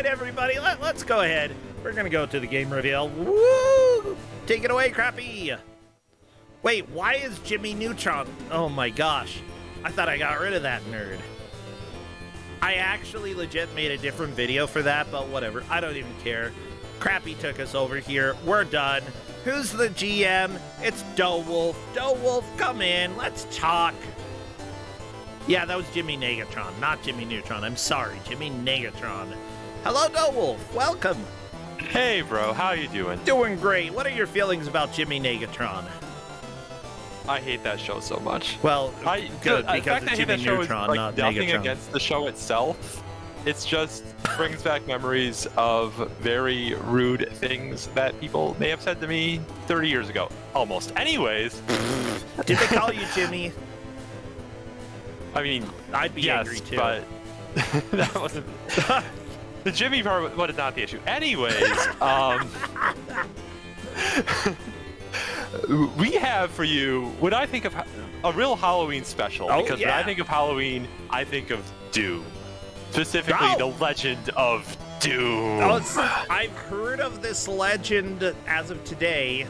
right, everybody, let's go ahead. We're gonna go to the game reveal. Woo! Take it away, Crappy. Wait, why is Jimmy Neutron? Oh my gosh. I thought I got rid of that nerd. I actually legit made a different video for that, but whatever. I don't even care. Crappy took us over here. We're done. Who's the GM? It's Doewolf. Doewolf, come in. Let's talk. Yeah, that was Jimmy Negatron, not Jimmy Neutron. I'm sorry, Jimmy Negatron. Hello, Doewolf. Welcome. Hey, bro. How you doing? Doing great. What are your feelings about Jimmy Negatron? I hate that show so much. Well, good, because it's Jimmy Neutron, like, not nothing Negatron. Against the show itself. It's just brings back memories of very rude things that people may have said to me 30 years ago. Almost. Anyways. Did they call you Jimmy? I mean, I'd be angry too. But that wasn't... The Jimmy part was not the issue. Anyways, we have for you what I think of a real Halloween special. Because when I think of Halloween, I think of Doom. Specifically, the Legend of Doom. I've heard of this legend as of today,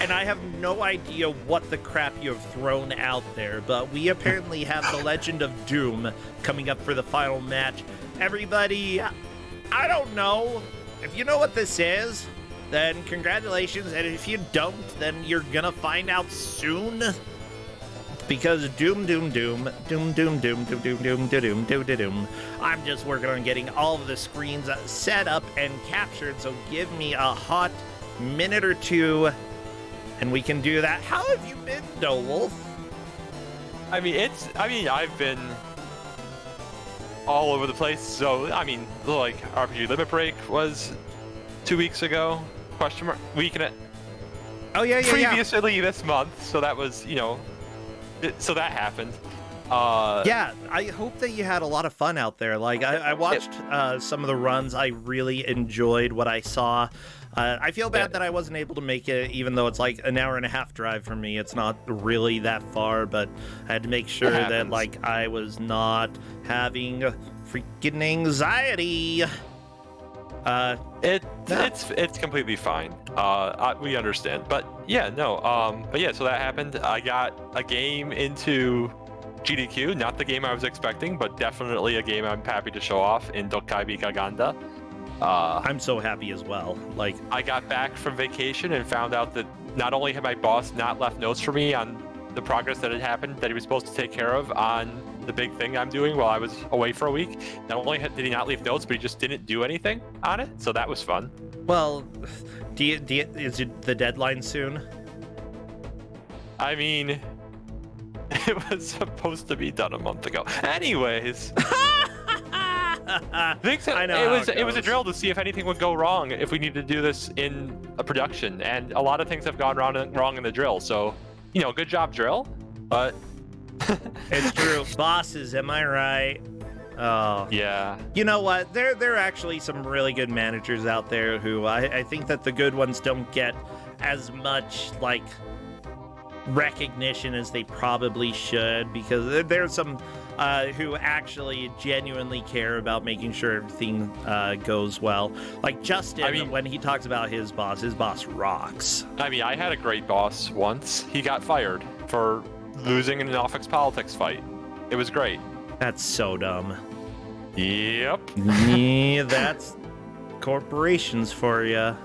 and I have no idea what the crap you have thrown out there, but we apparently have the Legend of Doom coming up for the final match. Everybody, I don't know. If you know what this is, then congratulations, and if you don't, then you're gonna find out soon. Because Doom. I'm just working on getting all of the screens set up and captured, so give me a hot minute or two, and we can do that. How have you been, Doewolf? I mean, I've been all over the place. So, I mean, like, RPG Limit Break was 2 weeks ago, week and a... Oh, yeah. Previously this month, so that was, so that happened. Yeah, I hope that you had a lot of fun out there. Like, I watched some of the runs. I really enjoyed what I saw. I feel bad that I wasn't able to make it, even though it's like an hour and a half drive for me. It's not really that far, but I had to make sure that, like, I was not having freaking anxiety. It's completely fine. We understand. But yeah, no. But yeah, so that happened. I got a game into GDQ, not the game I was expecting, but definitely a game I'm happy to show off in Kusog7ande. I'm so happy as well. Like, I got back from vacation and found out that not only had my boss not left notes for me on the progress that had happened that he was supposed to take care of on the big thing I'm doing while I was away for a week. Not only did he not leave notes, but he just didn't do anything on it. So that was fun. Well, is it the deadline soon? I mean, it was supposed to be done a month ago. Anyways. I know it was a drill to see if anything would go wrong if we needed to do this in a production, and a lot of things have gone wrong in the drill. So, good job, drill. But it's true. Bosses, am I right? Oh yeah. You know what? There are actually some really good managers out there who I think that the good ones don't get as much like recognition as they probably should, because there's some who actually genuinely care about making sure everything goes well. Like Justin, when he talks about his boss rocks. I mean, I had a great boss once. He got fired for losing in an office politics fight. It was great. That's so dumb. Yep. Yeah, that's corporations for you.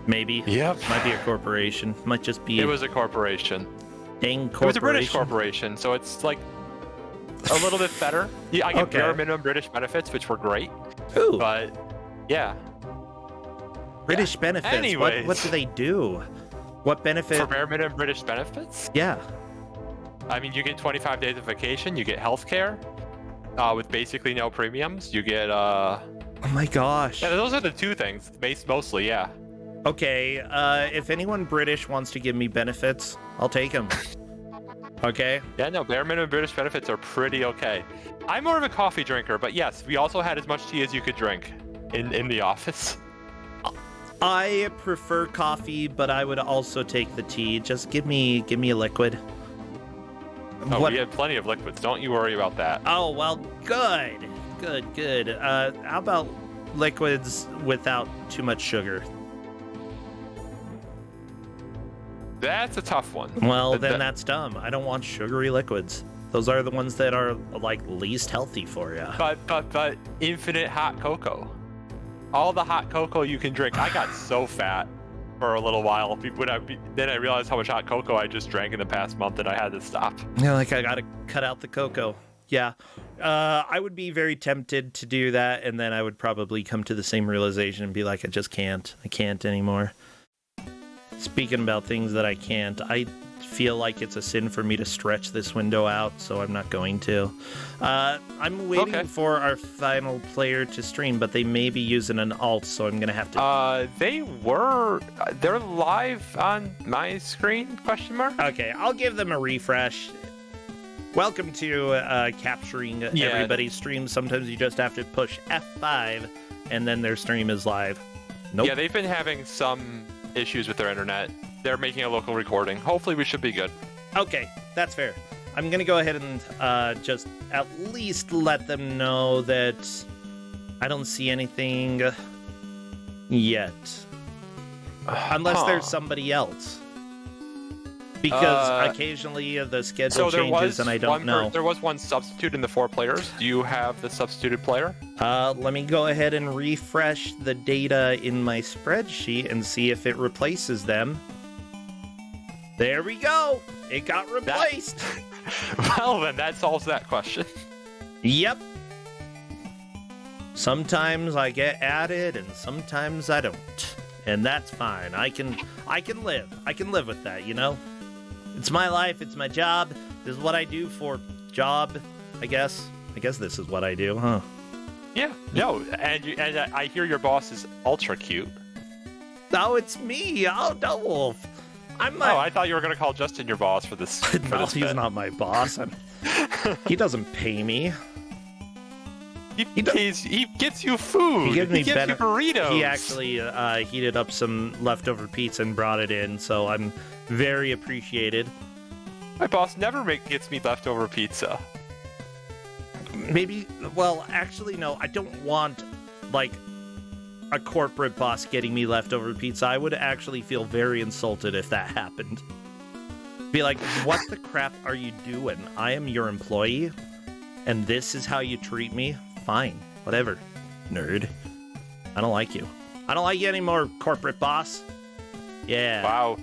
Maybe. Yep. Might be a corporation. Might just be. It was a corporation. Dang corporation. It was a British corporation, so it's like a little bit better. Yeah, I get bare minimum British benefits, which were great. Ooh. But yeah. British benefits. Anyways. What do they do? What benefit? For bare minimum British benefits? Yeah. I mean, you get 25 days of vacation. You get healthcare with basically no premiums. You get Oh my gosh. Yeah, those are the two things, mostly. Yeah. Okay. If anyone British wants to give me benefits, I'll take them. Okay. Yeah, no, bare minimum British benefits are pretty okay. I'm more of a coffee drinker, but yes, we also had as much tea as you could drink in the office. I prefer coffee, but I would also take the tea. Just give me a liquid. Oh, we had plenty of liquids. Don't you worry about that. Oh, well, good. good, good. How about liquids without too much sugar? That's a tough one. Well, then that's dumb. I don't want sugary liquids. Those are the ones that are, like, least healthy for you. But infinite hot cocoa. All the hot cocoa you can drink. I got so fat for a little while. Then I realized how much hot cocoa I just drank in the past month, and I had to stop. Yeah, like, I gotta cut out the cocoa. Yeah. I would be very tempted to do that, and then I would probably come to the same realization and be like, I just can't. I can't anymore. Speaking about things that I can't, I feel like it's a sin for me to stretch this window out, so I'm not going to. I'm waiting for our final player to stream, but they may be using an alt, so I'm gonna have to. They're live on my screen? Question mark. Okay, I'll give them a refresh. Welcome to capturing everybody's stream. Sometimes you just have to push F5, and then their stream is live. Nope. Yeah, they've been having some issues with their internet. They're making a local recording. Hopefully we should be good. Okay, that's fair. I'm gonna go ahead and just at least let them know that I don't see anything yet. Unless there's somebody else. Because occasionally the schedule changes and I don't know. There was one substitute in the 4 players. Do you have the substituted player? Let me go ahead and refresh the data in my spreadsheet and see if it replaces them. There we go. It got replaced. Well, then that solves that question. Yep. Sometimes I get added and sometimes I don't. And that's fine. I can live. I can live with that, you know? It's my life, it's my job. This is what I do for job, I guess. I guess this is what I do, huh? Yeah. No, and I hear your boss is ultra cute. Oh, it's me. Oh, no, Wolf. I thought you were going to call Justin your boss for this. No, he's not my boss. He doesn't pay me. He gets you food. He gives me you burritos. He actually heated up some leftover pizza and brought it in, so I'm very appreciated. My boss never gets me leftover pizza. Maybe, well, actually, no, I don't want, like, a corporate boss getting me leftover pizza. I would actually feel very insulted if that happened. Be like, what the crap are you doing? I am your employee, and this is how you treat me? Fine, whatever, nerd. I don't like you. I don't like you anymore, corporate boss. Yeah. Wow.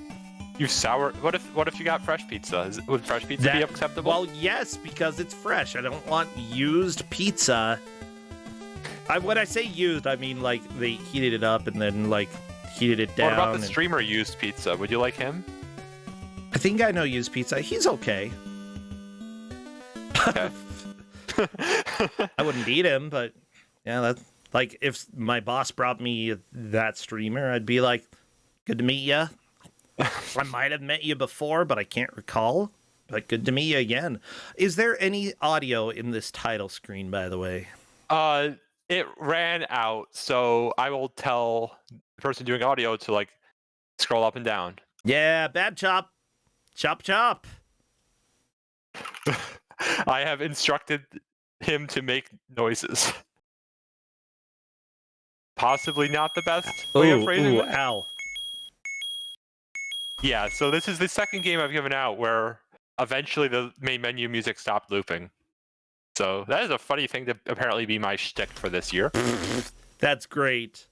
You sour. What if you got fresh pizza? Would fresh pizza be acceptable? Well, yes, because it's fresh. I don't want used pizza. When I say used, I mean like they heated it up and then like heated it down. What about the streamer used pizza? Would you like him? I think I know used pizza. He's okay. Okay. I wouldn't eat him, but yeah, that's like if my boss brought me that streamer, I'd be like, good to meet you. I might have met you before, but I can't recall. But good to meet you again. Is there any audio in this title screen, by the way? It ran out, so I will tell the person doing audio to like scroll up and down. Yeah, bad chop. Chop chop. I have instructed him to make noises. Possibly not the best way of phrasing it. Ow. Yeah, so this is the second game I've given out where eventually the main menu music stopped looping. So that is a funny thing to apparently be my shtick for this year. That's great.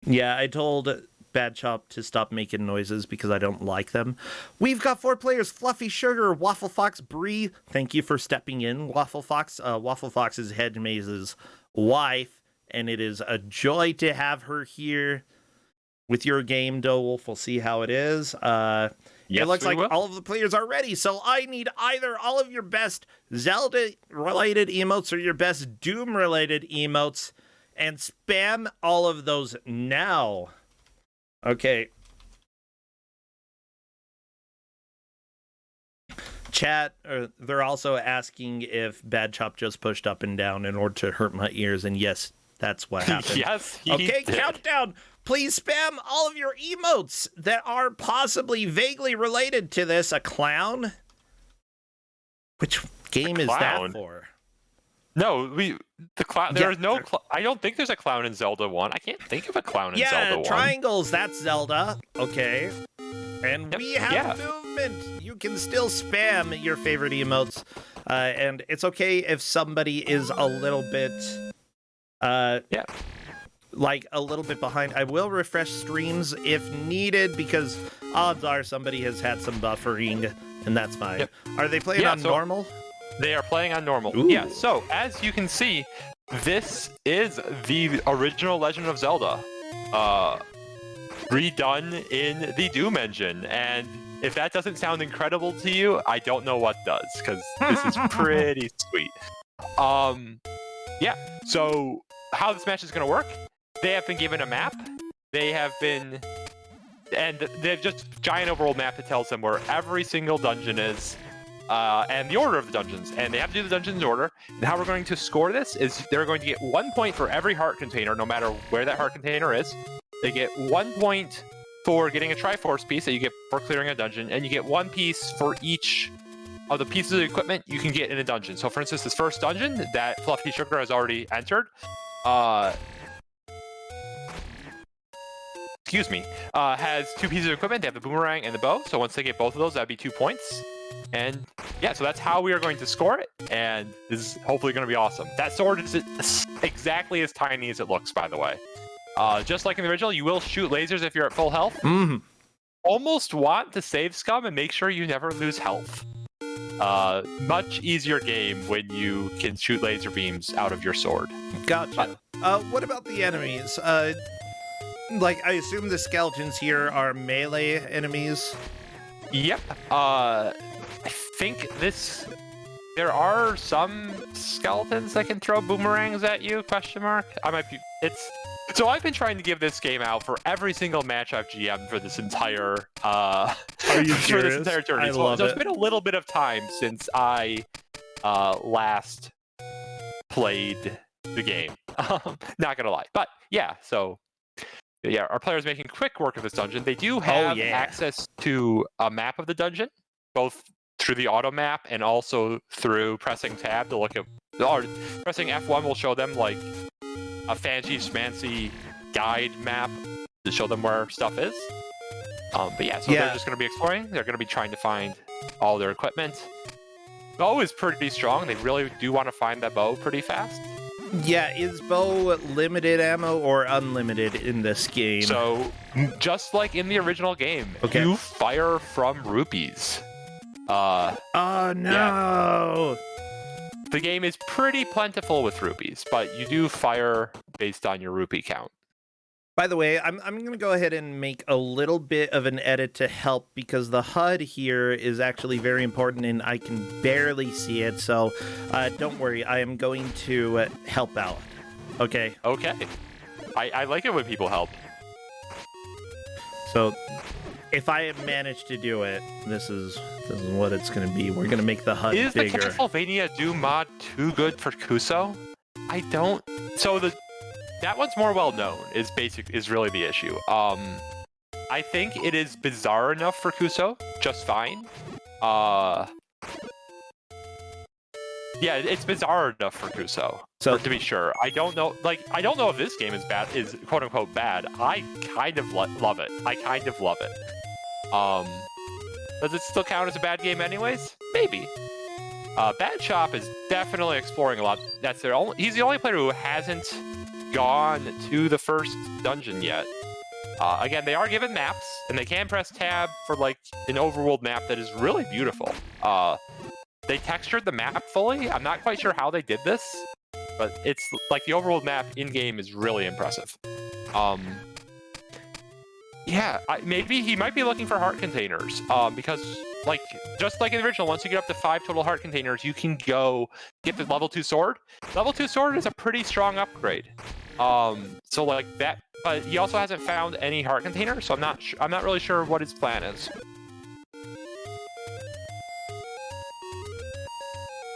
Yeah, I told Bad Chop to stop making noises because I don't like them. We've got 4 players: Fluffy Sugar, Waffle Fox, Bree. Thank you for stepping in, Waffle Fox. Waffle Fox is Head Maze's wife, and it is a joy to have her here with your game, Wolf. We'll see how it is. Yes, it looks like will. all of the players are ready, so I need either all of your best Zelda-related emotes or your best Doom-related emotes, and spam all of those now. Okay. Chat, they're also asking if Bad Chop just pushed up and down in order to hurt my ears, and yes, that's what happened. Yes, he Okay, did. countdown. Please spam all of your emotes that are possibly vaguely related to this. A clown? Which game is that clown. for? No, there's no. I don't think there's a clown in Zelda 1. I can't think of a clown in Zelda 1. Yeah, triangles. That's Zelda. Okay. And Yep, we have movement. You can still spam your favorite emotes, and it's okay if somebody is a little bit, like a little bit behind. I will refresh streams if needed because odds are somebody has had some buffering, and that's fine. Yep. Are they playing on normal? They are playing on normal. Ooh. Yeah. So as you can see, this is the original Legend of Zelda. Redone in the Doom engine, and if that doesn't sound incredible to you, I don't know what does, because this is pretty sweet. Yeah, so how this match is going to work, they have been given a map, and they've just a giant overworld map that tells them where every single dungeon is, and the order of the dungeons, and they have to do the dungeons in order. And how we're going to score this is they're going to get 1 point for every heart container, no matter where that heart container is. They get 1 point for getting a Triforce piece that you get for clearing a dungeon, and you get 1 piece for each of the pieces of equipment you can get in a dungeon. So for instance, this first dungeon that Fluffy Sugar has already entered, has 2 pieces of equipment. They have the boomerang and the bow. So once they get both of those, that'd be 2 points. And yeah, so that's how we are going to score it. And this is hopefully going to be awesome. That sword is exactly as tiny as it looks, by the way. Just like in the original, you will shoot lasers if you're at full health. Mm-hmm. Almost want to save scum and make sure you never lose health. Much easier game when you can shoot laser beams out of your sword. Gotcha. What about the enemies? Like, I assume the skeletons here are melee enemies? Yep. I think there are some skeletons that can throw boomerangs at you, question mark? So I've been trying to give this game out for every single match I've GM'd for this entire Are you for this serious? entire journey. I So love it's it. been a little bit of time since I last played the game. Not gonna lie. But yeah, so yeah, our players making quick work of this dungeon. They do have access to a map of the dungeon, both through the auto map and also through pressing tab to look at, or pressing F1 will show them like a fancy schmancy guide map to show them where stuff is. But yeah, so they're just going to be exploring. They're going to be trying to find all their equipment. Bow is pretty strong. They really do want to find that bow pretty fast. Yeah, is bow limited ammo or unlimited in this game? So, just like in the original game, you fire from rupees. Oh no! Yeah. The game is pretty plentiful with rupees, but you do fire based on your rupee count. By the way, I'm going to go ahead and make a little bit of an edit to help because the HUD here is actually very important and I can barely see it. So don't worry, I am going to help out. Okay? Okay. I like it when people help. So if I manage to do it, this is what it's going to be. We're going to make the HUD bigger. Is the Castlevania Doom mod too good for Kuso? I don't... So that one's more well known, is really the issue. I think it is bizarre enough for Kuso, just fine. Yeah, it's bizarre enough for Kuso, to be sure. I don't know if this game is quote unquote bad. I kind of love it. Does it still count as a bad game anyways? Maybe. Bad Shop is definitely exploring a lot. He's the only player who hasn't gone to the first dungeon yet. Again, they are given maps, and they can press tab for like an overworld map that is really beautiful. They textured the map fully. I'm not quite sure how they did this, but it's like the overworld map in-game is really impressive. Yeah, maybe he might be looking for heart containers, because just like in the original, once you get up to 5 total heart containers, you can go get the level 2 sword. Level 2 sword is a pretty strong upgrade. So like that, but he also hasn't found any heart containers, so I'm not really sure what his plan is.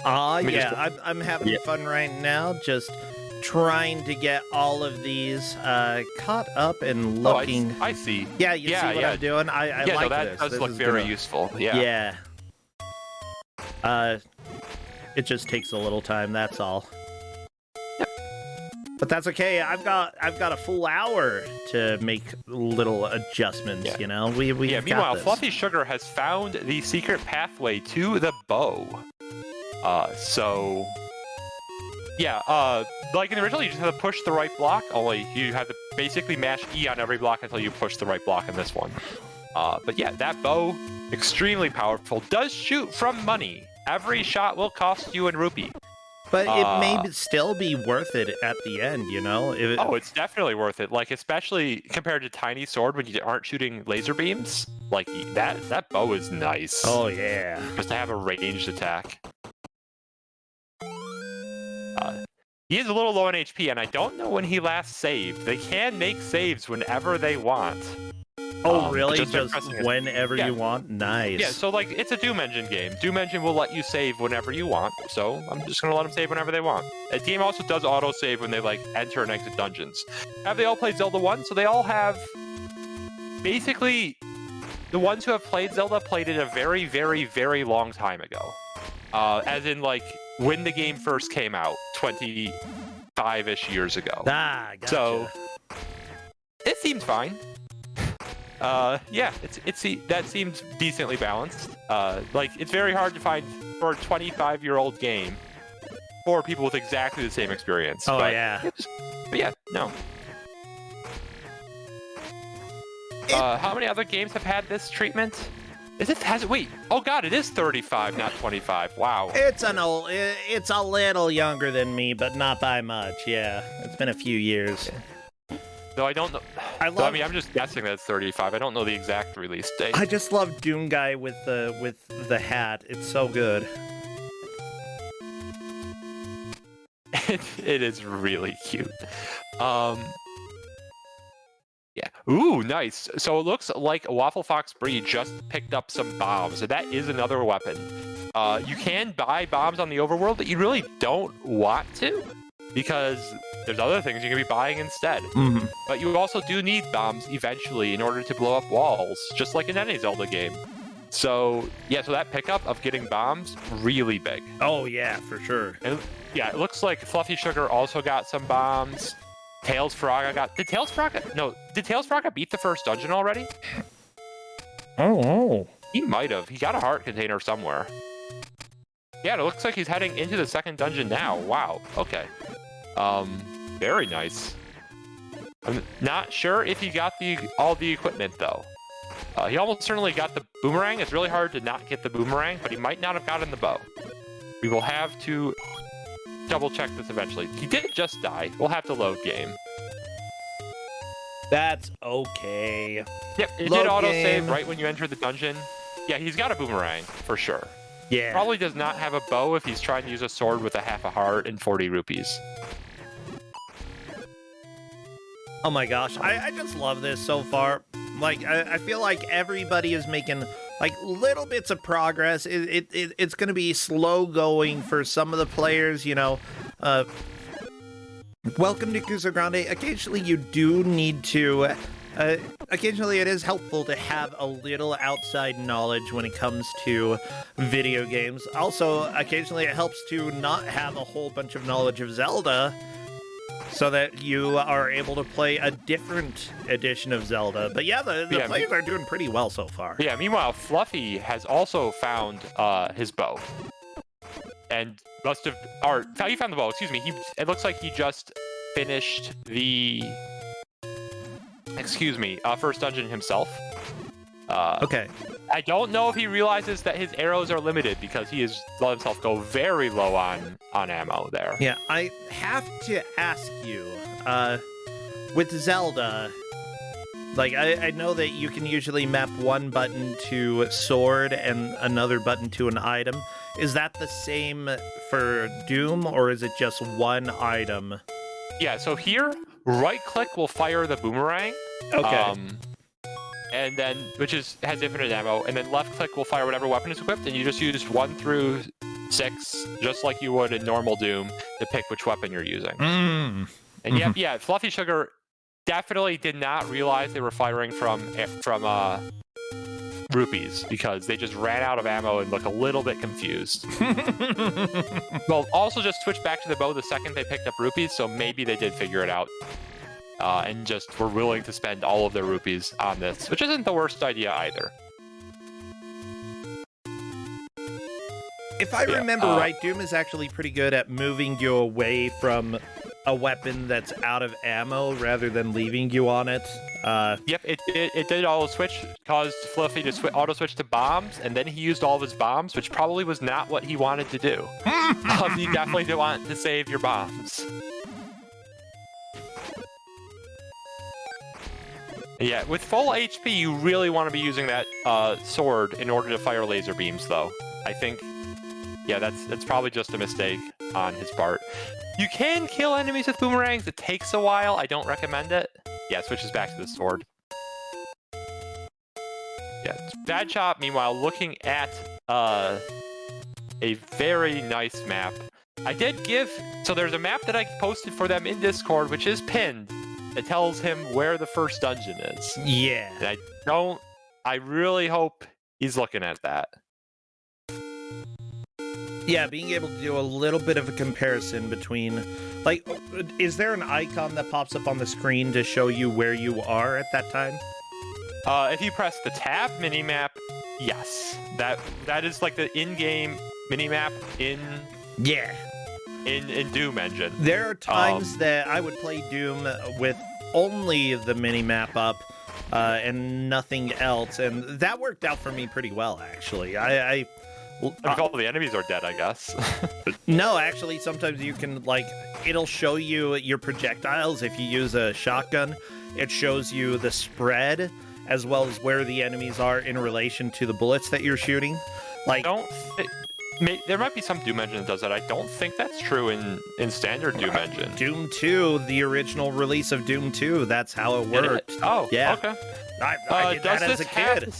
Yeah, I'm having fun right now, just trying to get all of these caught up and looking. Oh, I see. Yeah, you see what I'm doing? I like that this. Does this look very useful. Yeah. Yeah. It just takes a little time, that's all. But that's okay. I've got a full hour to make little adjustments, you know? We've meanwhile, got this. Fluffy Sugar has found the secret pathway to the bow. Like in the original, you just have to push the right block, only you have to basically mash E on every block until you push the right block in this one. But yeah, that bow, extremely powerful, does shoot from money. Every shot will cost you in rupee. But it may still be worth it at the end, you know? It's definitely worth it. Like, especially compared to Tiny Sword when you aren't shooting laser beams. Like, that bow is nice. Oh, yeah. Just to have a ranged attack. He is a little low on HP, and I don't know when he last saved. They can make saves whenever they want. Oh, really? Just whenever you want? Nice. Yeah, so, like, it's a Doom Engine game. Doom Engine will let you save whenever you want, so I'm just going to let them save whenever they want. The game also does auto-save when they, like, enter and exit dungeons. Have they all played Zelda 1? So they all have... Basically, the ones who have played Zelda played it a very, very, very long time ago. As in, like, when the game first came out, 25-ish years ago. Ah, gotcha. So, it seems fine. That seems decently balanced. Like, it's very hard to find for a 25-year-old game for people with exactly the same experience. Oh, but, yeah. But yeah, no. How many other games have had this treatment? Wait, oh god, it is 35, not 25. Wow. It's a little younger than me, but not by much, yeah. It's been a few years. Though I don't know. I mean, I'm just guessing that it's 35. I don't know the exact release date. I just love Doom Guy with the hat. It's so good. It is really cute. Yeah. Ooh, nice. So it looks like Waffle Fox Bree just picked up some bombs. So that is another weapon. You can buy bombs on the overworld, but you really don't want to, because there's other things you can be buying instead. Mm-hmm. But you also do need bombs eventually in order to blow up walls, just like in any Zelda game. So, yeah, so that pickup of getting bombs, really big. Oh, yeah, for sure. And, yeah, it looks like Fluffy Sugar also got some bombs. Tails Faraga got... Did Tails Faraga beat the first dungeon already? Oh. He might have. He got a heart container somewhere. Yeah, it looks like he's heading into the second dungeon now. Wow. Okay. Very nice. I'm not sure if he got all the equipment, though. He almost certainly got the boomerang. It's really hard to not get the boomerang, but he might not have gotten the bow. We will have to double-check this eventually. He did just die. We'll have to load game. That's okay. Yep, it did auto-save right when you enter the dungeon. Yeah, he's got a boomerang, for sure. Yeah. Probably does not have a bow if he's trying to use a sword with a half a heart and 40 rupees. Oh my gosh, I just love this so far. Like, I feel like everybody is making, like, little bits of progress. It's going to be slow going for some of the players, you know. Welcome to Kusog7ande. Occasionally you do need to... occasionally it is helpful to have a little outside knowledge when it comes to video games. Also, occasionally it helps to not have a whole bunch of knowledge of Zelda, so that you are able to play a different edition of Zelda. But yeah, the players are doing pretty well so far. Yeah, meanwhile, Fluffy has also found his bow. And must have... Or, he found the bow, excuse me. It looks like he just finished the... first dungeon himself. Okay. I don't know if he realizes that his arrows are limited, because he has let himself go very low on ammo there. Yeah, I have to ask you, with Zelda, like, I know that you can usually map one button to sword and another button to an item. Is that the same for Doom, or is it just one item? Yeah, so here, right-click will fire the boomerang. Okay. And then, has infinite ammo, and then left-click will fire whatever weapon is equipped, and you just use 1 through 6, just like you would in normal Doom, to pick which weapon you're using. And yeah, Fluffy Sugar definitely did not realize they were firing from rupees because they just ran out of ammo and look a little bit confused. Well, also just switch back to the bow the second they picked up rupees, so maybe they did figure it out. And just were willing to spend all of their rupees on this, which isn't the worst idea either. If I remember right, Doom is actually pretty good at moving you away from a weapon that's out of ammo rather than leaving you on it. Yep, it did auto switch, caused Fluffy to auto switch to bombs, and then he used all of his bombs, which probably was not what he wanted to do. You definitely did want to save your bombs. Yeah, with full HP, you really want to be using that sword in order to fire laser beams, though. I think, yeah, that's probably just a mistake on his part. You can kill enemies with boomerangs. It takes a while. I don't recommend it. Yeah, it switches back to the sword. Yeah, Bad Chop, meanwhile, looking at a very nice map. I did give... So there's a map that I posted for them in Discord, which is pinned. It tells him where the first dungeon is. Yeah. And I really hope he's looking at that. Yeah, being able to do a little bit of a comparison between, like, is there an icon that pops up on the screen to show you where you are at that time? If you press the tab minimap, yes. That is like the in-game minimap in Doom engine. There are times that I would play Doom with only the minimap up and nothing else, and that worked out for me pretty well, actually. All the enemies are dead, I guess. No, actually, sometimes you can, like, it'll show you your projectiles. If you use a shotgun, it shows you the spread as well as where the enemies are in relation to the bullets that you're shooting. Like, there might be some Doom engine that does that. I don't think that's true in standard Doom engine. Doom 2, the original release of Doom 2, that's how it worked. Oh, yeah. Okay. I did that as a kid.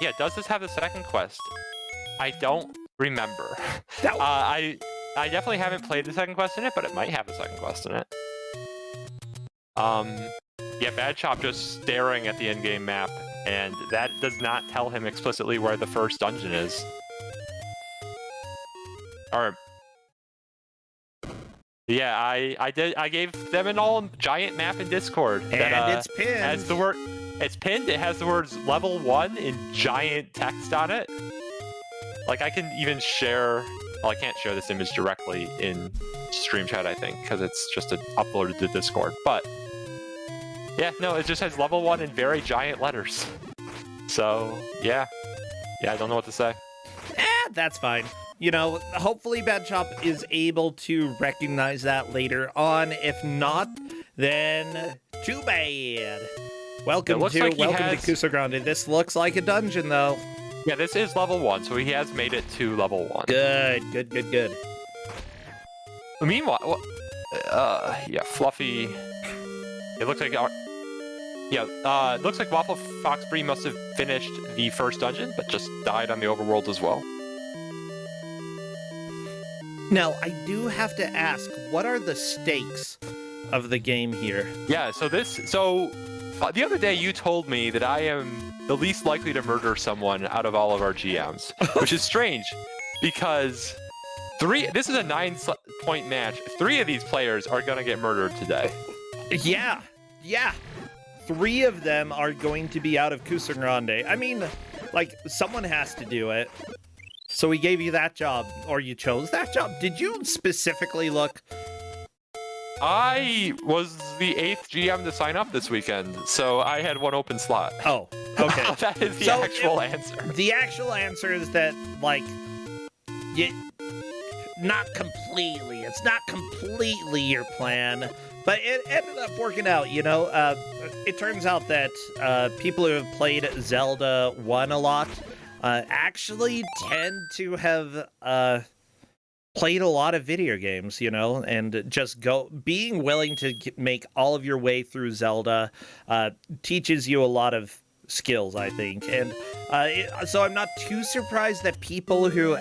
Yeah, does this have the second quest? I don't remember. I definitely haven't played the second quest in it, but it might have the second quest in it. Yeah, Bad Chop just staring at the in-game map, and that does not tell him explicitly where the first dungeon is. Yeah, I gave them an all giant map in Discord. And it's pinned. It's pinned. It has the words level 1 in giant text on it. Like, I can even share... Well, I can't share this image directly in stream chat, I think, because it's just uploaded to Discord. But, yeah, no, it just has level 1 in very giant letters. So, yeah. Yeah, I don't know what to say. That's fine. You know, hopefully Bad Chop is able to recognize that later on. If not, then too bad. Welcome to Kusog7ande. This looks like a dungeon, though. Yeah, this is level 1, so he has made it to level 1. Good. Meanwhile, yeah, Fluffy. It looks like it looks like Waffle Foxbury must have finished the first dungeon, but just died on the overworld as well. Now, I do have to ask, what are the stakes of the game here? Yeah, so the other day you told me that I am the least likely to murder someone out of all of our GMs, which is strange because this is a 9-point match. 3 of these players are going to get murdered today. Yeah. 3 of them are going to be out of Kusog7ande. I mean, like, someone has to do it. So we gave you that job, or you chose that job. Did you specifically look? I was the 8th GM to sign up this weekend, so I had 1 open slot. Oh, okay. That is the actual answer. The actual answer is that, like, not completely. It's not completely your plan, but it ended up working out, you know? It turns out that people who have played Zelda 1 a lot actually tend to have played a lot of video games, you know, and just being willing to make all of your way through Zelda teaches you a lot of skills, I think. And so I'm not too surprised that people who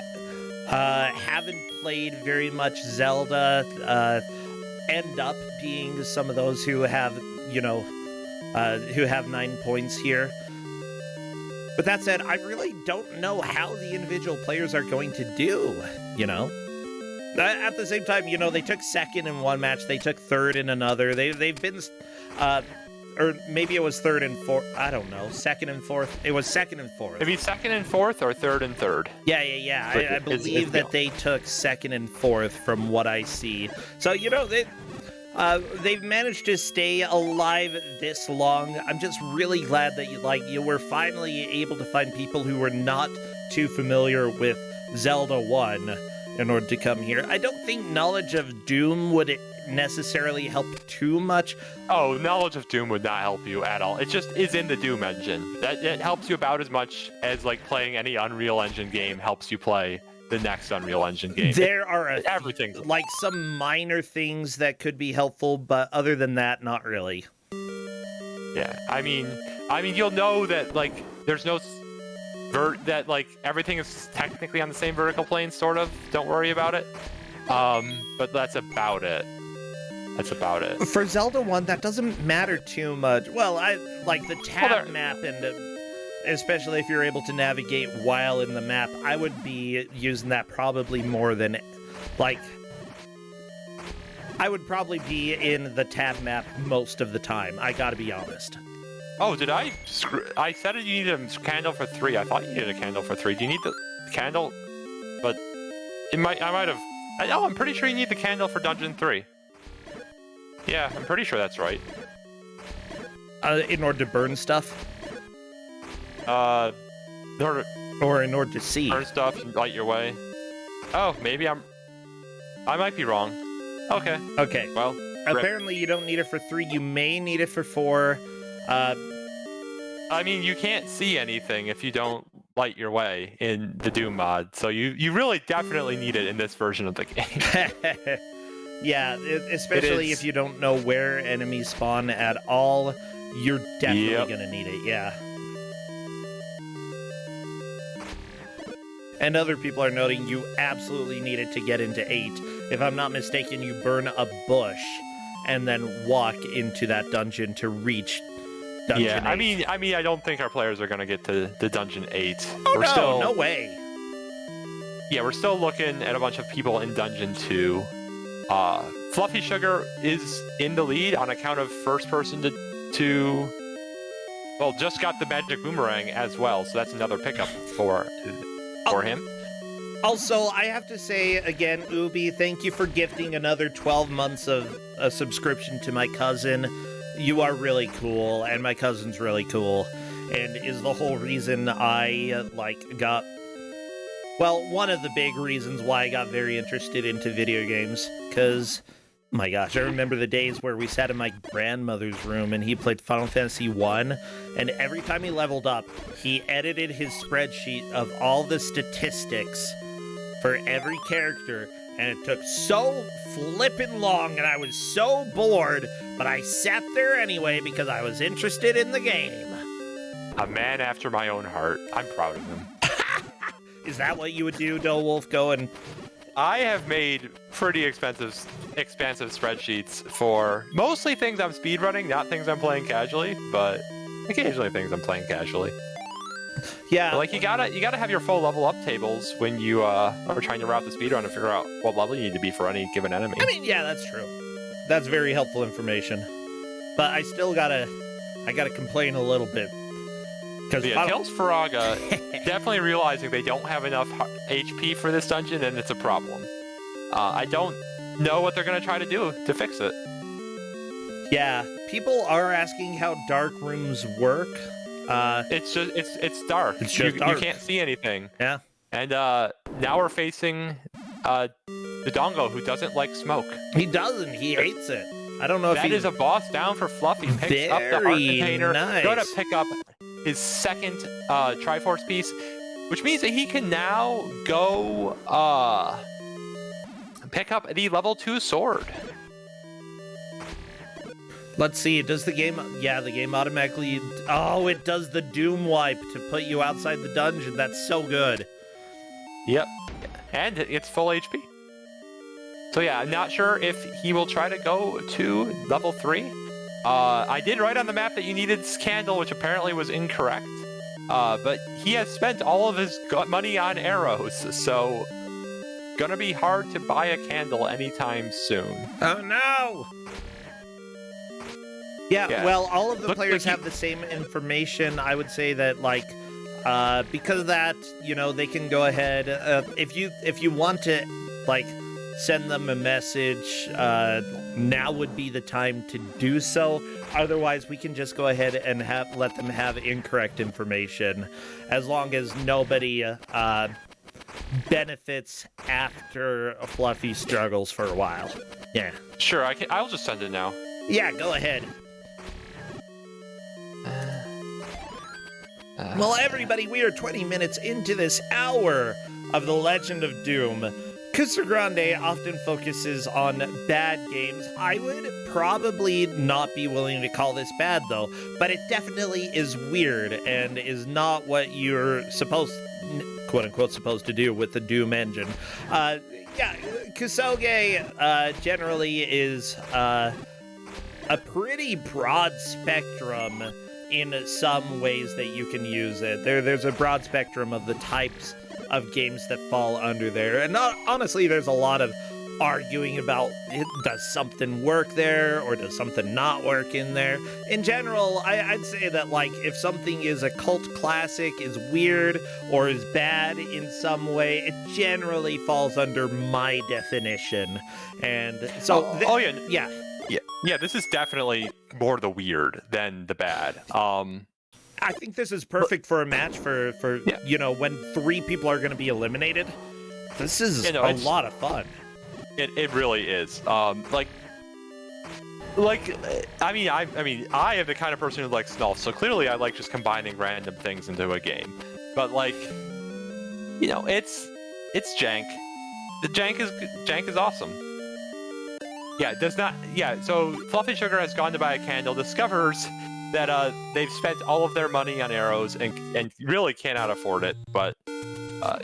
haven't played very much Zelda end up being some of those who have, you know, who have 9 points here. But that said, I really don't know how the individual players are going to do, you know? At the same time, you know, they took second in one match, they took third in another. They've been, or maybe it was third and fourth. I don't know. Second and fourth. It was second and fourth. Maybe second and fourth or third and third. Yeah. I believe that they took second and fourth from what I see. So, you know, they've managed to stay alive this long. I'm just really glad that you were finally able to find people who were not too familiar with Zelda 1 in order to come here. I don't think knowledge of Doom would necessarily help too much. Oh, knowledge of Doom would not help you at all. It just is in the Doom engine. It helps you about as much as like playing any Unreal Engine game helps you play the next Unreal Engine game. There are everything, like some minor things that could be helpful, but other than that, not really. Yeah, I mean, you'll know that like there's no that like everything is technically on the same vertical plane, sort of. Don't worry about it. But that's about it. For Zelda 1, that doesn't matter too much. Well, I like the tab map, and especially if you're able to navigate while in the map, I would be using that probably more than, like, I would probably be in the tab map most of the time. I gotta be honest. Oh, did I? I said you needed a candle for 3. I thought you needed a candle for 3. Do you need the candle? But I might have. No, I'm pretty sure you need the candle for Dungeon 3. Yeah, I'm pretty sure that's right. In order to burn stuff? In order to see. Burn stuff and light your way. Oh, maybe I might be wrong. Okay. Okay. Well, apparently you don't need it for 3. You may need it for 4. I mean, you can't see anything if you don't light your way in the Doom mod, so you really definitely need it in this version of the game. Yeah, especially if you don't know where enemies spawn at all, you're definitely gonna need it, yeah. And other people are noting you absolutely need it to get into 8. If I'm not mistaken, you burn a bush and then walk into that dungeon to reach Dungeon 8. I mean, I don't think our players are gonna get to the Dungeon 8. Oh, no way. Yeah, we're still looking at a bunch of people in Dungeon 2. Fluffy Sugar is in the lead on account of first person to well, just got the magic boomerang as well, so that's another pickup for him. Also, I have to say again, Ubi, thank you for gifting another 12 months of a subscription to my cousin. You are really cool, and my cousin's really cool, and is the whole reason I, got... Well, one of the big reasons why I got very interested into video games, because, my gosh, I remember the days where we sat in my grandmother's room and he played Final Fantasy 1, and every time he leveled up, he edited his spreadsheet of all the statistics for every character, and it took so flippin' long, and I was so bored, but I sat there anyway because I was interested in the game. A man after my own heart. I'm proud of him. Is that what you would do, Wolf? Go and... I have made pretty expansive spreadsheets for mostly things I'm speedrunning, not things I'm playing casually, but occasionally things I'm playing casually. Yeah. But, you gotta have your full level up tables when you are trying to route the speedrun and figure out what level you need to be for any given enemy. I mean, yeah, that's true. That's very helpful information. But I still gotta complain a little bit. Yeah, Tales Faraga definitely realizing they don't have enough HP for this dungeon, and it's a problem. I don't know what they're gonna try to do to fix it. Yeah, people are asking how dark rooms work. It's dark. It's just dark. You can't see anything. Yeah. And now we're facing the Dongo, who doesn't like smoke. He doesn't. He hates it. I don't know if that is a boss down for Fluffy. Picks up the heart container. Nice. Gonna pick up his second Triforce piece, which means that he can now go pick up the level 2 sword. Let's see, does the game... Yeah, the game automatically... Oh, it does the Doom wipe to put you outside the dungeon. That's so good. Yep. And it's full HP. So yeah, I'm not sure if he will try to go to level 3. I did write on the map that you needed Candle, which apparently was incorrect. But he has spent all of his money on arrows, so gonna be hard to buy a candle anytime soon. Oh no! Yeah, well, all of the Looks players like have the same information. I would say that, like, because of that, they can go ahead. If you want to, like, send them a message, now would be the time to do so. Otherwise, we can just go ahead and let them have incorrect information, as long as nobody benefits after Fluffy struggles for a while. Yeah. Sure, I'll just send it now. Yeah, go ahead. Well, everybody, we are 20 minutes into this hour of The Legend of Doom. Kusog7ande often focuses on bad games. I would probably not be willing to call this bad, though, but it definitely is weird and is not what you're quote-unquote supposed to do with the Doom engine. Yeah, Kusog generally is a pretty broad spectrum in some ways that you can use it. There's a broad spectrum of the types of games that fall under there. And honestly, there's a lot of arguing about, does something work there or does something not work in there? In general, I'd say that, like, if something is a cult classic, is weird, or is bad in some way, it generally falls under my definition. And so... Yeah, this is definitely more the weird than the bad. I think this is perfect for a match for when 3 people are going to be eliminated. This is a lot of fun. It really is. I am the kind of person who likes stealth, so clearly I like just combining random things into a game. But it's jank. The jank is awesome. Yeah, it does not. Yeah, so Fluffy Sugar has gone to buy a candle, discovers that they've spent all of their money on arrows and really cannot afford it. But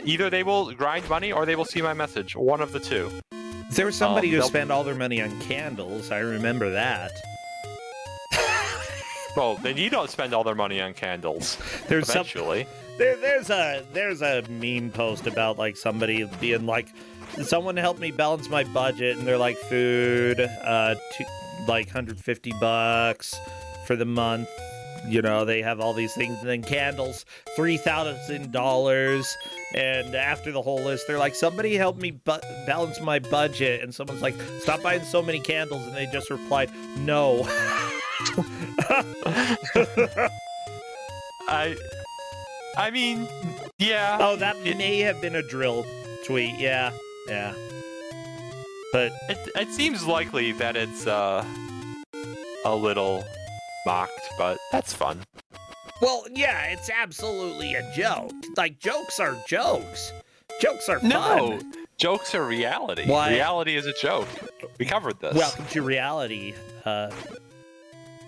either they will grind money or they will see my message. One of the two. There was somebody who spent all their money on candles. I remember that. Well, they need to spend all their money on candles. Eventually. There's a meme post about, like, somebody being like, someone help me balance my budget, and they're like, food, like $150 for the month. They have all these things, and then candles, $3,000. And after the whole list, they're like, somebody help me balance my budget. And someone's like, stop buying so many candles. And they just replied, no. I mean, yeah. Oh, that may have been a drill tweet. Yeah. But it seems likely that it's a little mocked, but that's fun. Well, yeah, it's absolutely a joke. Like, jokes are jokes. Jokes are fun. No, jokes are reality. Why? Reality is a joke. We covered this. Welcome to reality.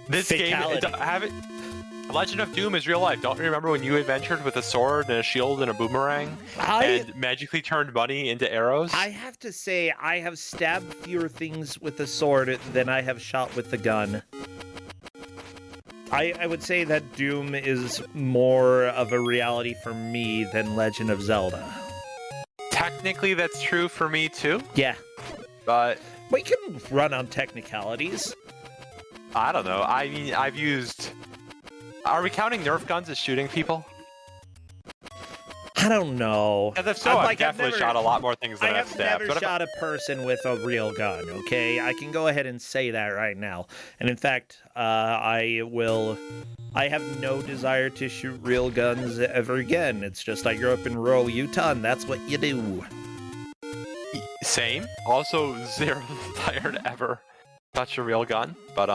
This fatality. Legend of Doom is real life. Don't you remember when you adventured with a sword and a shield and a boomerang and magically turned money into arrows? I have to say, I have stabbed fewer things with the sword than I have shot with the gun. I would say that Doom is more of a reality for me than Legend of Zelda. Technically, that's true for me too. Yeah. But we can run on technicalities. I don't know. I mean, I've used... Are we counting Nerf guns as shooting people? I don't know. Because if so, I've definitely shot a lot more things than I've stabbed. I have never shot a person with a real gun, okay? I can go ahead and say that right now. And in fact, I have no desire to shoot real guns ever again. It's just I grew up in rural Utah, and that's what you do. Same. Also, zero desire to ever touch a real gun. But,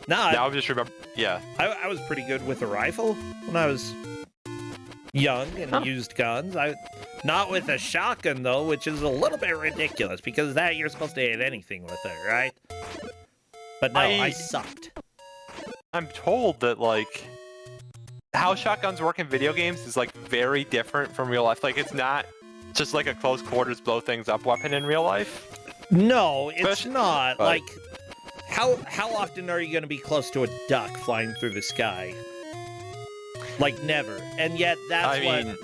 Nah, now I just remember, yeah. I was pretty good with a rifle when I was young and used guns. Not with a shotgun, though, which is a little bit ridiculous, because that you're supposed to hit anything with it, right? But no, I sucked. I'm told that, like, how shotguns work in video games is, like, very different from real life. Like, it's not just, like, a close quarters blow things up weapon in real life. No, it's not. Like... How often are you going to be close to a duck flying through the sky? Like never. And yet that's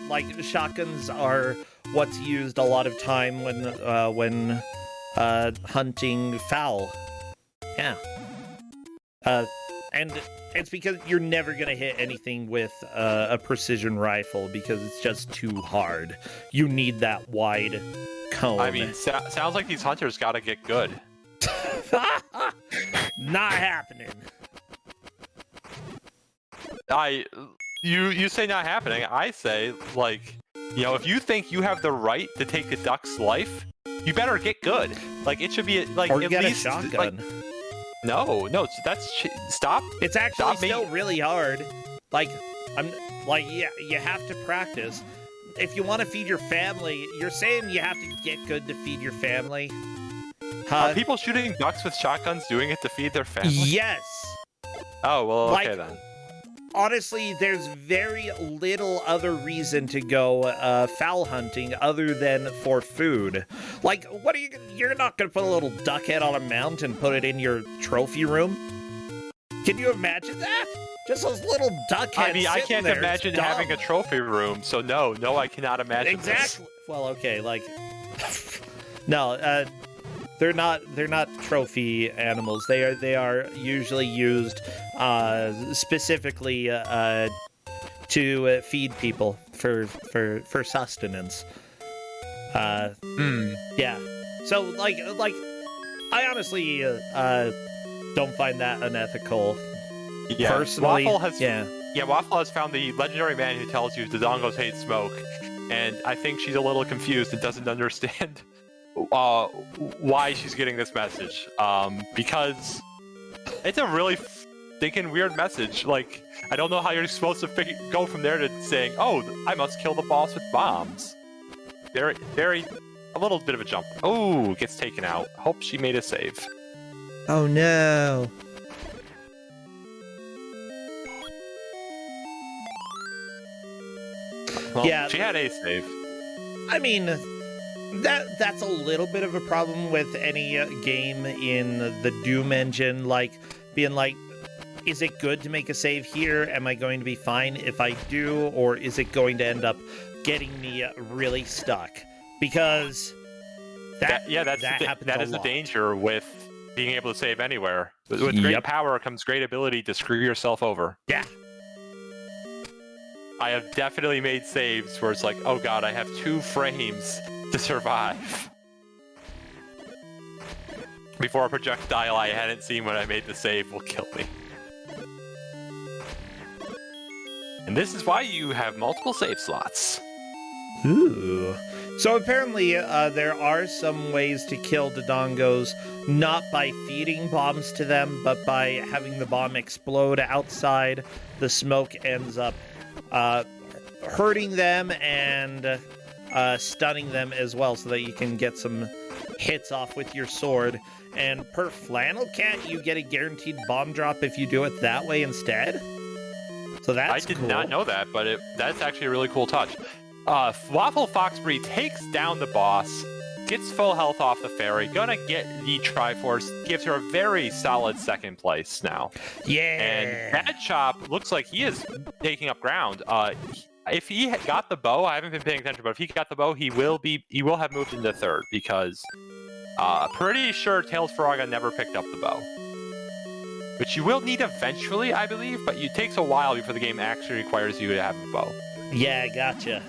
like shotguns are what's used a lot of time when hunting fowl. Yeah. And it's because you're never gonna hit anything with a precision rifle because it's just too hard. You need that wide cone. I mean, sounds like these hunters gotta get good. Not happening. You say not happening. I say, like, if you think you have the right to take the duck's life, you better get good. Like, it should be like or at get least a shotgun. Like, no, stop. It's actually still really hard. Like, you have to practice. If you want to feed your family, you're saying you have to get good to feed your family. Are people shooting ducks with shotguns doing it to feed their family? Yes. Oh, well, okay then. Honestly, there's very little other reason to go fowl hunting other than for food. Like, you're not going to put a little duck head on a mount and put it in your trophy room? Can you imagine that? Just those little duck heads. I mean, I can't imagine having a trophy room, so no, I cannot imagine. Exactly. This. Well, okay, like, no, they're not trophy animals. They are usually used specifically to feed people for sustenance. Yeah. So like I honestly don't find that unethical. Yeah. Personally, Waffle has found the legendary man who tells you the dongos hate smoke, and I think she's a little confused and doesn't understand why she's getting this message. Because it's a really stinking weird message. Like, I don't know how you're supposed to go from there to saying, "Oh, I must kill the boss with bombs." Very, a little bit of a jump. Oh, gets taken out. Hope she made a save. Oh no. Well, yeah, she had a save. I mean, that's a little bit of a problem with any game in the Doom engine, like being like, is it good to make a save here? Am I going to be fine if I do, or is it going to end up getting me really stuck? Because that is the danger with being able to save anywhere. With great power comes great ability to screw yourself over. Yeah. I have definitely made saves where it's like, oh god, I have 2 frames to survive. Before a projectile I hadn't seen when I made the save will kill me. And this is why you have multiple save slots. Ooh. So apparently there are some ways to kill Dodongos, not by feeding bombs to them, but by having the bomb explode outside. The smoke ends up hurting them and stunning them as well, so that you can get some hits off with your sword. And per Flannel Cat, you get a guaranteed bomb drop if you do it that way instead. So that's cool. I did not know that, but that's actually a really cool touch. Waffle Foxbury takes down the boss, gets full health off the fairy, gonna get the Triforce, gives her a very solid second place now. Yeah. And Bad Chop looks like he is taking up ground. If he had got the bow, I haven't been paying attention, but if he got the bow, he will have moved into third, because pretty sure Tails Faraga never picked up the bow. Which you will need eventually, I believe, but it takes a while before the game actually requires you to have a bow. Yeah, gotcha.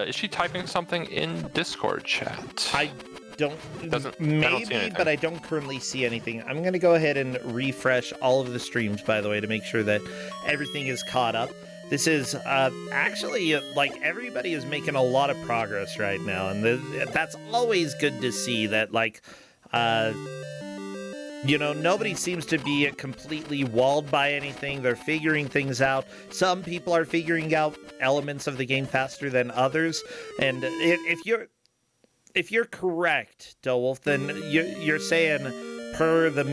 Is she typing something in Discord chat? I don't see but I don't currently see anything. I'm going to go ahead and refresh all of the streams, by the way, to make sure that everything is caught up. This is actually, like, everybody is making a lot of progress right now, and that's always good to see that, like, nobody seems to be completely walled by anything. They're figuring things out. Some people are figuring out elements of the game faster than others. And if you're correct, Dowolf, then you're saying per the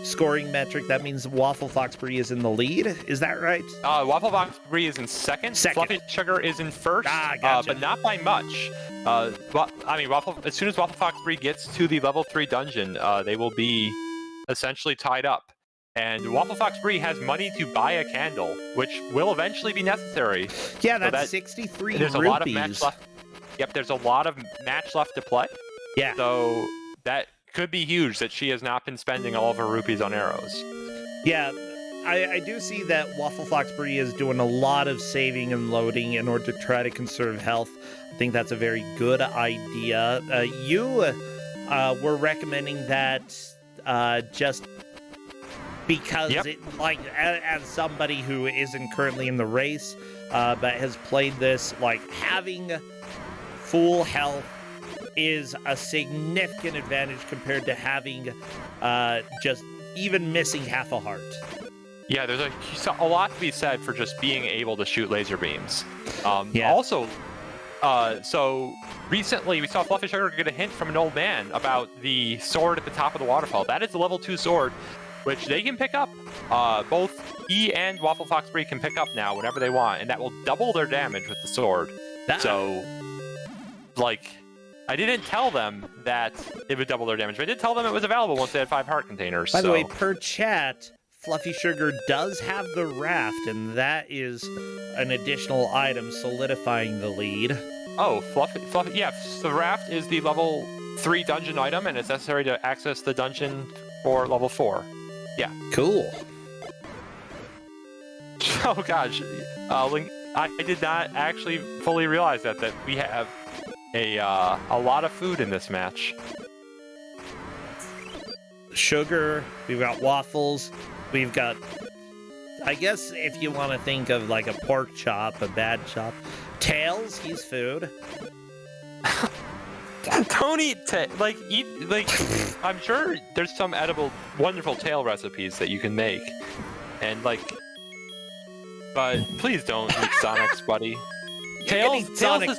scoring metric, that means Waffle Foxbury is in the lead. Is that right? Waffle Foxbury is in second. Fluffy Sugar is in first, gotcha. But not by much. As soon as Waffle Foxbury gets to the level 3 dungeon, they will be essentially tied up. And Waffle Fox Brie has money to buy a candle, which will eventually be necessary. Yeah, that's 63 There's rupees. a lot of match left. Yep, there's a lot of match left to play. Yeah. So that could be huge that she has not been spending all of her rupees on arrows. Yeah, I do see that Waffle Fox Brie is doing a lot of saving and loading in order to try to conserve health. I think that's a very good idea. You were recommending that just because, Yep. as somebody who isn't currently in the race, but has played this, having full health is a significant advantage compared to having just even missing half a heart. Yeah, there's a lot to be said for just being able to shoot laser beams. Yeah. Also, so recently we saw Fluffy Sugar get a hint from an old man about the sword at the top of the waterfall. That is the level 2 sword, which they can pick up. Both he and Waffle Fox Brie can pick up now whenever they want, and that will double their damage with the sword. So, I didn't tell them that it would double their damage, but I did tell them it was available once they had 5 heart containers. By the way, per chat, Fluffy Sugar does have the raft, and that is an additional item solidifying the lead. Oh, Fluffy, yeah, the raft is the level 3 dungeon item, and it's necessary to access the dungeon for level 4. Yeah. Cool. Oh gosh, Link, I did not actually fully realize that we have a lot of food in this match. Sugar, we've got waffles, we've got, I guess if you want to think of like a pork chop, a bad chop. Tails, he's food. Don't eat I'm sure there's some edible, wonderful tail recipes that you can make, and but please don't eat Sonic's, buddy. Tails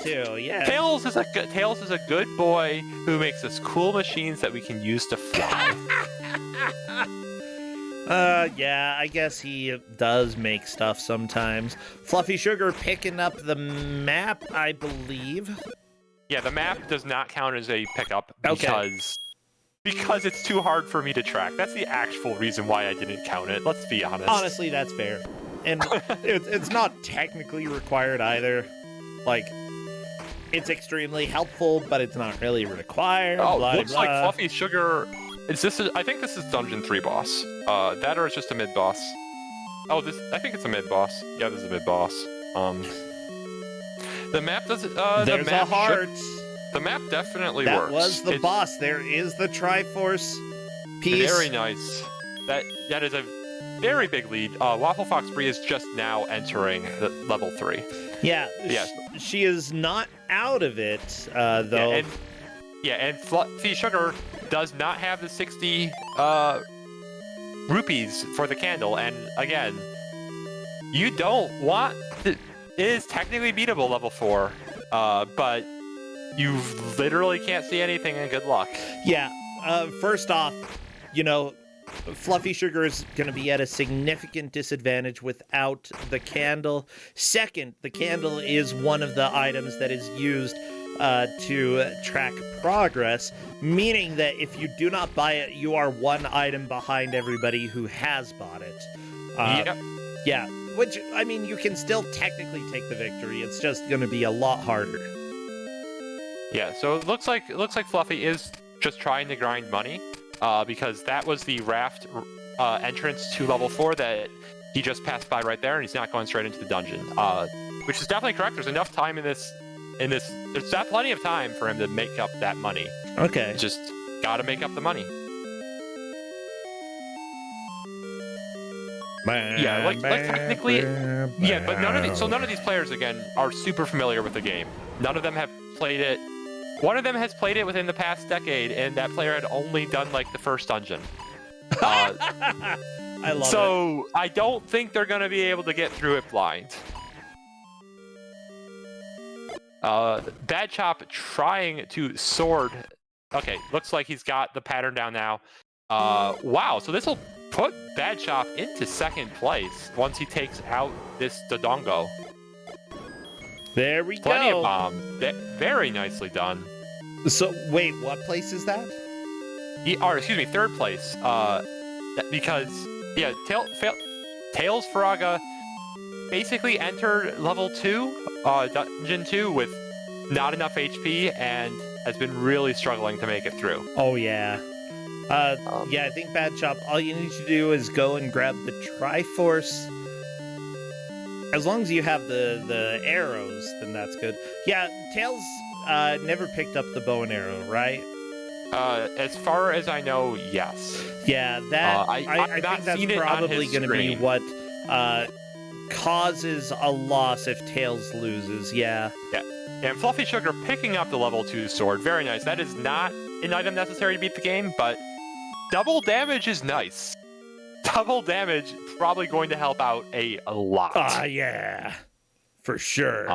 too, yeah. Tails is a good boy who makes us cool machines that we can use to fly. Yeah, I guess he does make stuff sometimes. Fluffy Sugar picking up the map, I believe. Yeah, the map does not count as a pickup Okay. because it's too hard for me to track. That's the actual reason why I didn't count it. Let's be honest. Honestly, that's fair. And it's not technically required either. It's extremely helpful, but it's not really required. Oh, blah, looks blah. like Fluffy Sugar. I think this is Dungeon 3 boss. That or it's just a mid boss. Oh, I think it's a mid boss. Yeah, this is a mid boss. The map does. There's a heart. The map definitely That works. was the boss. There is the Triforce piece. Very nice. That is a very big lead. Waffle Fox Brie is just now entering the level 3. Yeah. Yes. She is not out of it, though. And Fluffy Sugar does not have the 60 rupees for the candle. And again, you don't want it is technically beatable level 4, but you literally can't see anything, and good luck. Yeah. First off, Fluffy Sugar is going to be at a significant disadvantage without the candle. Second, the candle is one of the items that is used to track progress, meaning that if you do not buy it, you are one item behind everybody who has bought it. Yep. Yeah, which, I mean, you can still technically take the victory. It's just going to be a lot harder. Yeah, so it looks like Fluffy is just trying to grind money, because that was the raft entrance to level 4 that he just passed by right there, and he's not going straight into the dungeon. Which is definitely correct. There's enough time in this. There's plenty of time for him to make up that money. Okay. Just gotta make up the money. Yeah, technically, yeah, but none of these players again are super familiar with the game. None of them have played it. One of them has played it within the past decade, and that player had only done the first dungeon. I love it. So I don't think they're gonna be able to get through it blind. Bad Chop trying to sword. Okay, looks like he's got the pattern down now. Wow, so this will put Bad Chop into second place once he takes out this Dodongo. There we go. Plenty of bomb. Very nicely done. So, wait, what place is that? Excuse me, third place. Because Yeah, Tails Faraga basically entered level 2, dungeon 2, with not enough HP and has been really struggling to make it through. Oh, yeah. Yeah, I think Bad Chop, all you need to do is go and grab the Triforce. As long as you have the arrows, then that's good. Yeah, Tails never picked up the bow and arrow, right? As far as I know, yes. Yeah, that I think not that's seen it on probably his going to be screen. what causes a loss if Tails loses. Yeah. And Fluffy Sugar picking up the level 2 sword, very nice. That is not an item necessary to beat the game, but double damage is nice. Double damage probably going to help out a lot. Yeah, for sure.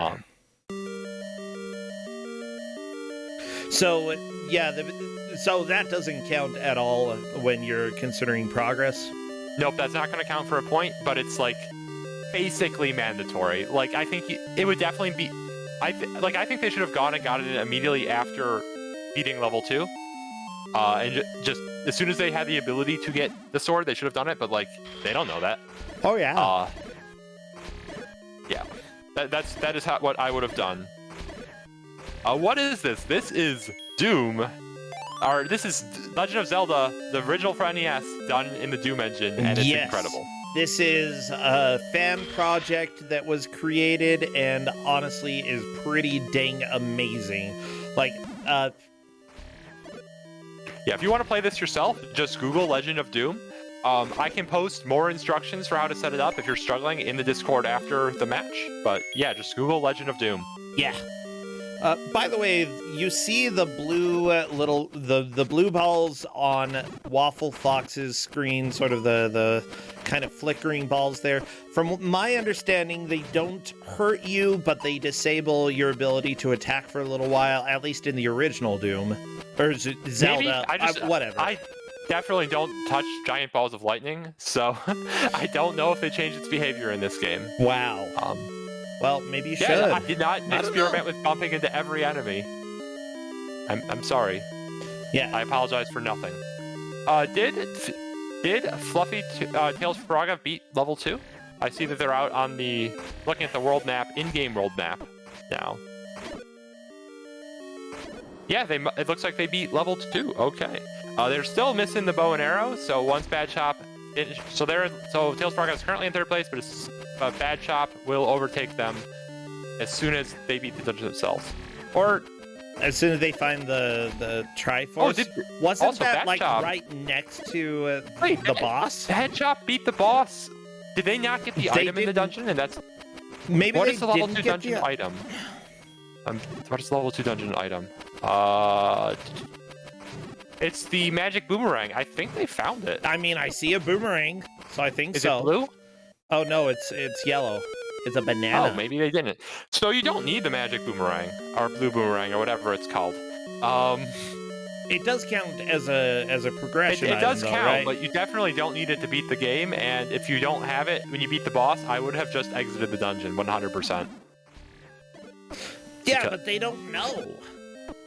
So yeah, so that doesn't count at all when you're considering progress. Nope, that's not going to count for a point, but it's like basically mandatory. Like I think it would definitely be. I think they should have gone and gotten it immediately after beating level 2. And just as soon as they had the ability to get the sword, they should have done it. But like they don't know that. Oh yeah. Yeah. That is what I would have done. What is this? This is Doom. Or this is Legend of Zelda, the original for NES, done in the Doom engine, and it's incredible. This is a fan project that was created and honestly is pretty dang amazing. Like, yeah, if you want to play this yourself, just Google Legend of Doom. I can post more instructions for how to set it up if you're struggling in the Discord after the match. But yeah, just Google Legend of Doom. Yeah. By the way, you see the blue the blue balls on Waffle Fox's screen, sort of the kind of flickering balls there. From my understanding, they don't hurt you, but they disable your ability to attack for a little while, at least in the original Doom. Or Zelda, whatever. I definitely don't touch giant balls of lightning, so I don't know if they changed its behavior in this game. Wow. Well, maybe you should. I did not experiment with bumping into every enemy. I'm sorry. Yeah. I apologize for nothing. Did Fluffy Tails Faraga beat level 2? I see that they're out on the looking at the world map, in-game world map now. Yeah, it looks like they beat level 2. Okay. They're still missing the bow and arrow, so once Bad Chop so Tails Faraga is currently in 3rd place, but Bad Chop will overtake them as soon as they beat the dungeon themselves. Or as soon as they find the Triforce. Wasn't that like right next to the boss? Bad Chop beat the boss. Did they not get the item in the dungeon? And that's maybe what they is the level didn't 2 get dungeon item? What is the level 2 dungeon item? It's the magic boomerang. I think they found it. I mean, I see a boomerang, so I think Is it blue? Oh no, it's yellow. It's a banana. Oh, maybe they didn't. So you don't need the magic boomerang or blue boomerang or whatever it's called. It does count as a progression. It does item, count, though, right? but you definitely don't need it to beat the game. And if you don't have it when you beat the boss, I would have just exited the dungeon 100%. Yeah, but they don't know.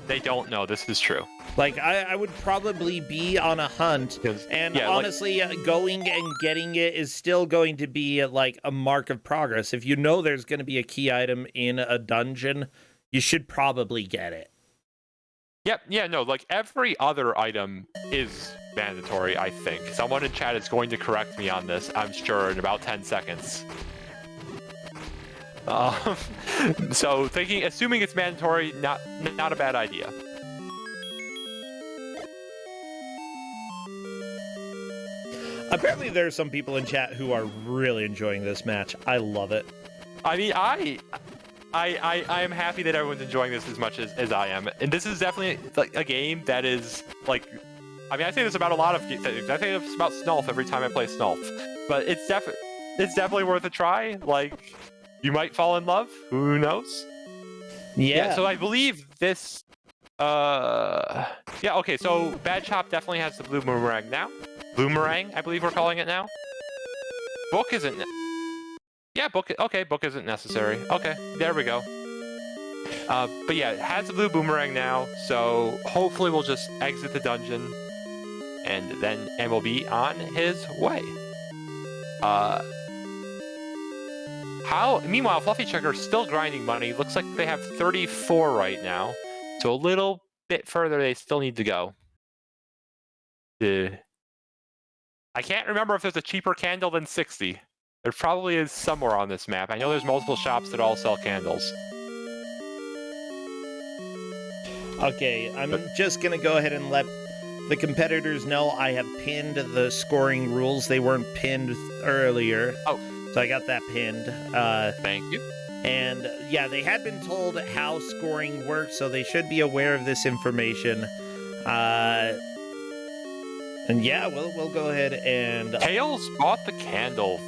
They don't know. This is true. Like, I would probably be on a hunt, and yeah, honestly, going and getting it is still going to be, like, a mark of progress. If you know there's going to be a key item in a dungeon, you should probably get it. Yep, yeah, no, like, every other item is mandatory, I think. Someone in chat is going to correct me on this, I'm sure, in about 10 seconds. So, assuming it's mandatory, not a bad idea. Apparently there are some people in chat who are really enjoying this match. I love it. I mean, I am happy that everyone's enjoying this as much as I am. And this is definitely like a game that is like, I mean, I say this about a lot of things. I say this about Snulf every time I play Snulf, but it's definitely worth a try. Like, you might fall in love. Who knows? Yeah. So I believe this. Yeah. Okay. So Bad Chop definitely has the blue boomerang now. Boomerang, I believe we're calling it now. Book isn't. Yeah, book. Okay, book isn't necessary. Okay, there we go. But yeah, it has the blue boomerang now, so hopefully we'll just exit the dungeon, and we'll be on his way. Meanwhile, Fluffy Sugar's still grinding money. Looks like they have 34 right now. So a little bit further they still need to go. I can't remember if there's a cheaper candle than 60. There probably is somewhere on this map. I know there's multiple shops that all sell candles. Okay, I'm just going to go ahead and let the competitors know I have pinned the scoring rules. They weren't pinned earlier. Oh. So I got that pinned. Thank you. And yeah, they had been told how scoring works, so they should be aware of this information. And yeah, we'll go ahead and... Tails bought the candle.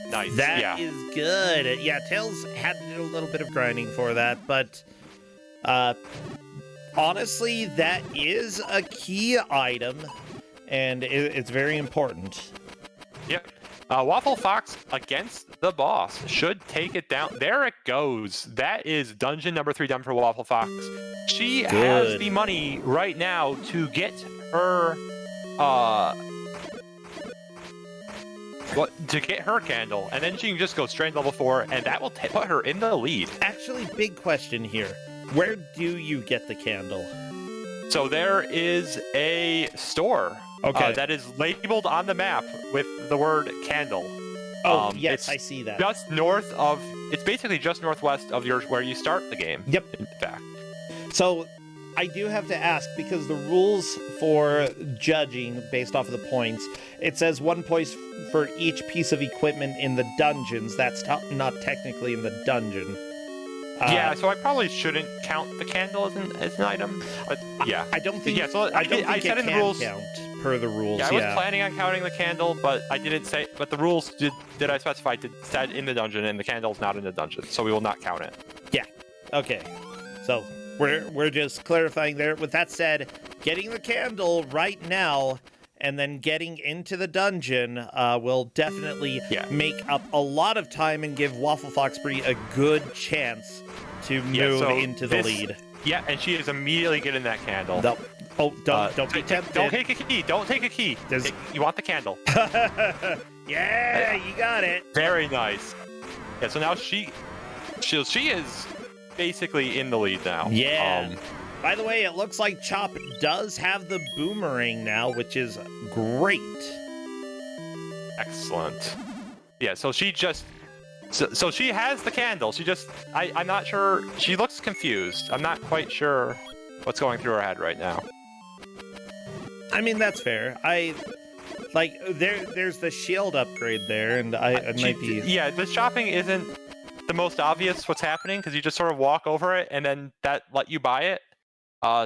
Nice. That is good. Yeah, Tails had to do a little bit of grinding for that, but honestly, that is a key item, and it's very important. Yep. Waffle Fox against the boss should take it down. There it goes. That is dungeon number 3 done for Waffle Fox. She has the money right now to get her to get her candle, and then she can just go straight to level 4, and that will put her in the lead. Actually, big question here. Where do you get the candle? So there is a store that is labeled on the map with the word candle. Oh, yes, I see that. Just north of, it's basically just northwest of where you start the game. Yep. In fact. So I do have to ask, because the rules for judging based off of the points, it says 1 point for each piece of equipment in the dungeons. That's not technically in the dungeon. Yeah, so I probably shouldn't count the candle as an item, but yeah. I don't think. Yeah, so I don't think I it said in the can rules. Count per the rules. Yeah, I was planning on counting the candle, but I didn't say. But the rules did I specify said in the dungeon, and the candle's not in the dungeon, so we will not count it. Yeah. Okay. So we're just clarifying there. With that said, getting the candle right now and then getting into the dungeon will definitely make up a lot of time and give Waffle Foxbury a good chance to move into the lead. Yeah, and she is immediately getting that candle. No. Oh, don't be tempted. Don't take a key. Don't take a key. You want the candle. Yeah, you got it. Very nice. Yeah, so now she is basically in the lead now. Yeah. By the way, it looks like Chop does have the boomerang now, which is great. Excellent. Yeah, so she just... So she has the candle. She just... I'm not sure... She looks confused. I'm not quite sure what's going through her head right now. I mean, that's fair. There's the shield upgrade there, and it might be... Yeah, the shopping isn't the most obvious what's happening, because you just sort of walk over it, and then that let you buy it.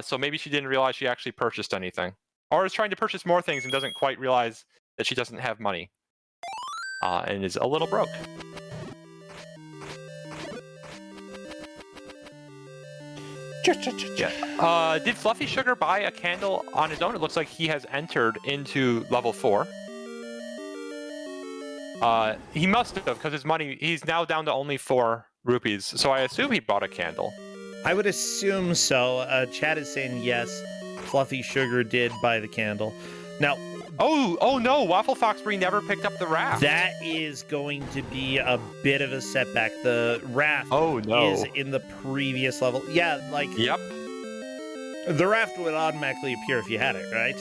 So maybe she didn't realize she actually purchased anything. Or is trying to purchase more things and doesn't quite realize that she doesn't have money. And is a little broke. Yeah. Did Fluffy Sugar buy a candle on his own? It looks like he has entered into level 4. He must have, because his money, he's now down to only 4 rupees. So I assume he bought a candle. I would assume so. Chad is saying yes, Fluffy Sugar did buy the candle. Now... Oh no, Waffle Foxbury never picked up the raft. That is going to be a bit of a setback. The raft is in the previous level. Yeah, Yep. The raft would automatically appear if you had it, right?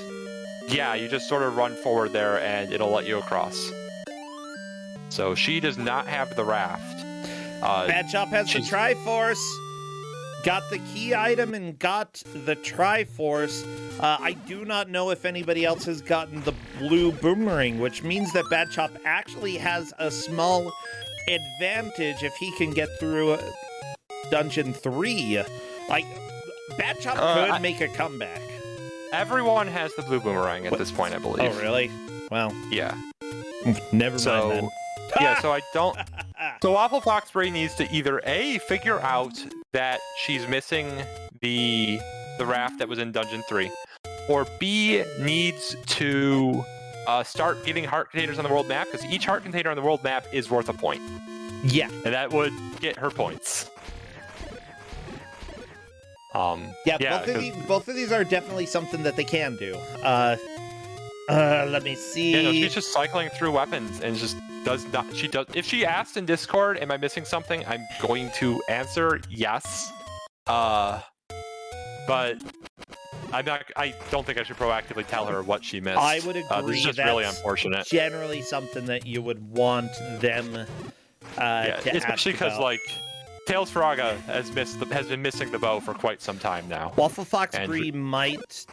Yeah, you just sort of run forward there and it'll let you across. So she does not have the raft. Bad Chop has the Triforce. Got the key item and got the Triforce. I do not know if anybody else has gotten the blue boomerang, which means that Bad Chop actually has a small advantage if he can get through Dungeon 3. Bad Chop could make a comeback. Everyone has the blue boomerang at this point, I believe. Oh, really? Well. Yeah. Never mind then. Yeah, so I don't... So Waffle Foxbury needs to either A, figure out that she's missing the raft that was in Dungeon 3, or B, needs to start getting heart containers on the world map, because each heart container on the world map is worth a point. Yeah. And that would get her points. Both of these are definitely something that they can do. Let me see. Yeah, no, she's just cycling through weapons and just does not. She does. If she asked in Discord, "Am I missing something?" I'm going to answer yes. But I'm not. I don't think I should proactively tell her what she missed. I would agree. This is just really unfortunate. Generally, something that you would want them to especially because like Tails Faraga has been missing the bow for quite some time now. Waffle Fox Bree might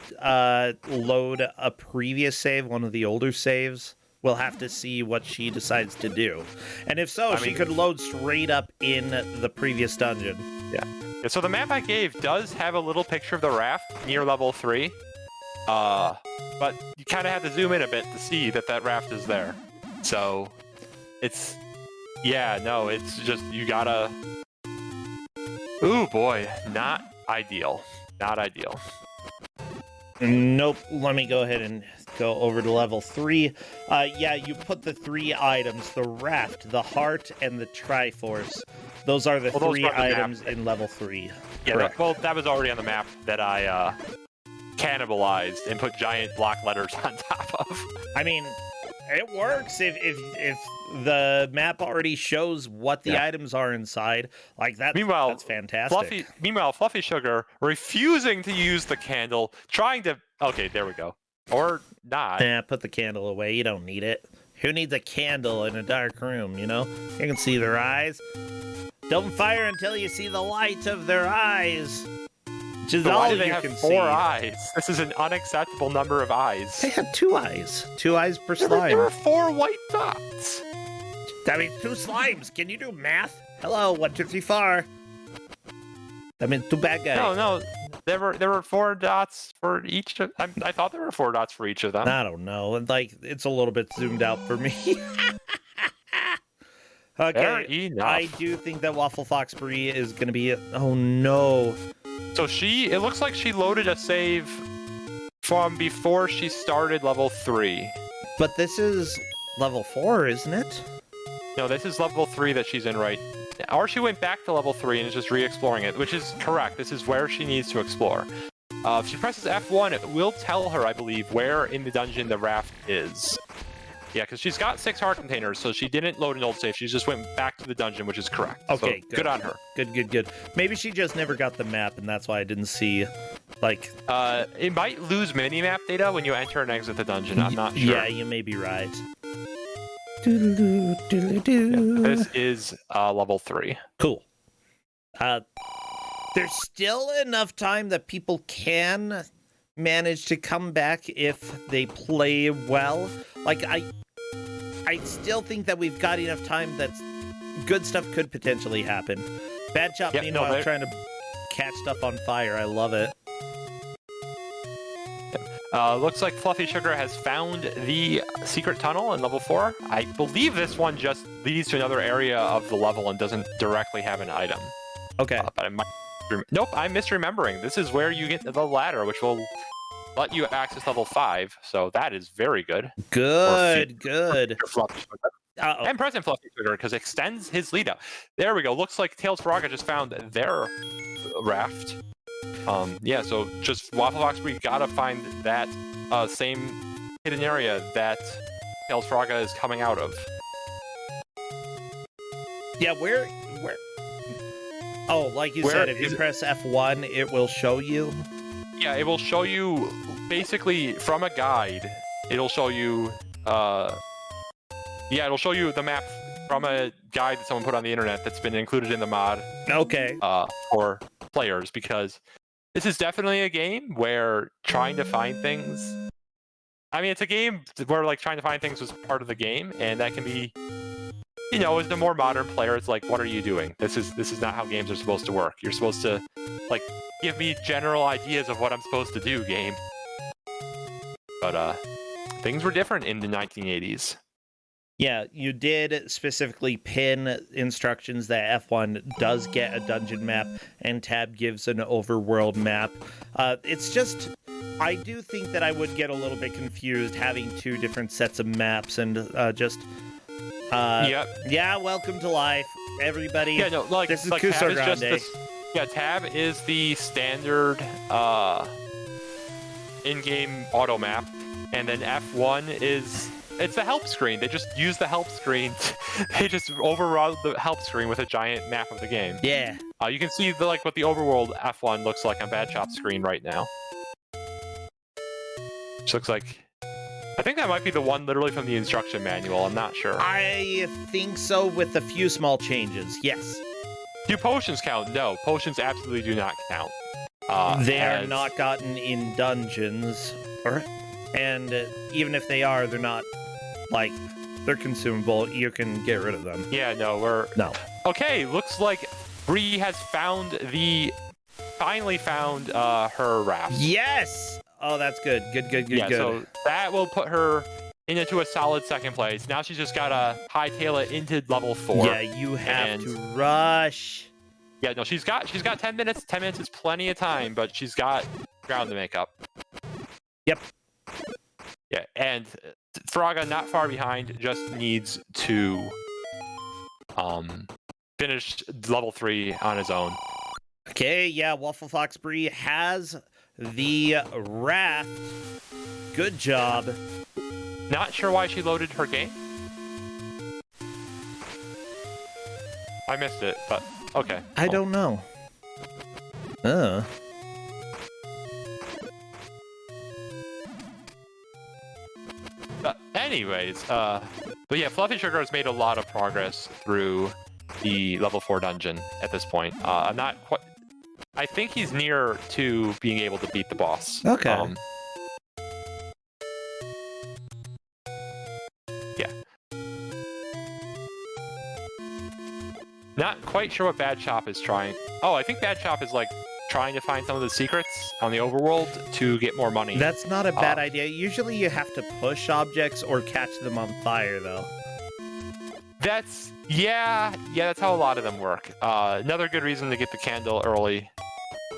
load a previous save, one of the older saves. We'll have to see what she decides to do. And if so, she could load straight up in the previous dungeon. Yeah. So the map I gave does have a little picture of the raft near level 3. But you kind of have to zoom in a bit to see that raft is there. So it's... Yeah, no, it's just, you gotta... Ooh, boy. Not ideal. Not ideal. Nope. Let me go ahead and go over to level 3. Yeah, you put the 3 items, the raft, the heart, and the Triforce. Those are the 3 items in level 3. Yeah, well, that was already on the map that I cannibalized and put giant block letters on top of. I mean, it works if the map already shows what the items are inside. Like that. Meanwhile, that's fantastic. Fluffy Sugar refusing to use the candle, trying to. Okay, there we go. Or not. Yeah, put the candle away. You don't need it. Who needs a candle in a dark room? You know, you can see their eyes. Don't fire until you see the light of their eyes. Which is all you can see. 4 eyes? This is an unacceptable number of eyes. They had 2 eyes. 2 eyes per slime. There were 4 white dots. That means 2 slimes. Can you do math? Hello, 1, 2, 3, 4. That means 2 bad guys. No. There were 4 dots for each of. I thought there were 4 dots for each of them. I don't know. Like, it's a little bit zoomed out for me. Okay, I do think that Waffle Fox Bree is going to be... Oh, no. So it looks like she loaded a save from before she started level 3. But this is level 4, isn't it? No, this is level 3 that she's in right now. Or she went back to level 3 and is just re-exploring it, which is correct. This is where she needs to explore. If she presses F1, it will tell her, I believe, where in the dungeon the raft is. Yeah, because she's got 6 heart containers, so she didn't load an old save. She just went back to the dungeon, which is correct. Okay, so good on her. Good. Maybe she just never got the map, and that's why I didn't see, like... It might lose minimap data when you enter and exit the dungeon. I'm not sure. Yeah, you may be right. Yeah, this is level 3. Cool. There's still enough time that people can manage to come back if they play well. Like, I still think that we've got enough time that good stuff could potentially happen. Bad Chop, meanwhile, trying to catch stuff on fire. I love it. Looks like Fluffy Sugar has found the secret tunnel in level 4. I believe this one just leads to another area of the level and doesn't directly have an item. Okay. But I might... Nope, I'm misremembering. This is where you get the ladder, which will let you access level 5. So that is very good. Good. And present Fluffy Sugar, because it extends his lead out. There we go. Looks like Tails Faraga just found their raft. Yeah, so just Waffle Fox, we gotta find that same hidden area that Tails Faraga is coming out of. Yeah, where? Oh, like you said, if you press F1, it will show you? Yeah, it will show you, basically, from a guide, it'll show you, it'll show you the map from a guide that someone put on the internet that's been included in the mod. Okay. For players, because this is definitely a game where trying to find things... I mean, it's a game where, like, trying to find things was part of the game, and that can be... You know, as a more modern player, it's like, what are you doing? This is not how games are supposed to work. You're supposed to, like, give me general ideas of what I'm supposed to do, game. But, things were different in the 1980s. Yeah, you did specifically pin instructions that F1 does get a dungeon map and Tab gives an overworld map. It's just, I do think that I would get a little bit confused having 2 different sets of maps and just... Yep. Yeah, welcome to life, everybody. Yeah, no, like, this is like Kusog7ande. Tab is the standard in-game auto map, and then F1 is it's the help screen. They just use the help screen. They just overrode the help screen with a giant map of the game. Yeah. You can see what the overworld F1 looks like on Bad Shop's screen right now. Which looks like, I think that might be the one literally from the instruction manual. I'm not sure. I think so, with a few small changes. Yes. Do potions count? No, potions absolutely do not count. They are not gotten in dungeons, and even if they are, they're not, like, they're consumable. You can get rid of them. Yeah, no, No. Okay, looks like Bree has finally found her raft. Yes! Oh, that's good. Good. Yeah, so that will put her into a solid second place. Now she's just gotta hightail it into level 4. Yeah, you have to rush. Yeah, no, she's got 10 minutes. 10 minutes is plenty of time, but she's got ground to make up. Yep. Yeah, and Faraga not far behind, just needs to finish level 3 on his own. Okay, yeah, Waffle Fox Bree has the raft. Good job. Not sure why she loaded her game. I missed it, but okay. I don't know. Anyways, but yeah, Fluffy Sugar has made a lot of progress through the level 4 dungeon at this point. I'm not quite. I think he's near to being able to beat the boss. Okay. Yeah. Not quite sure what Bad Shop is trying. Oh, I think Bad Shop is like trying to find some of the secrets on the overworld to get more money. That's not a bad idea. Usually you have to push objects or catch them on fire, though. Yeah, that's how a lot of them work. Another good reason to get the candle early.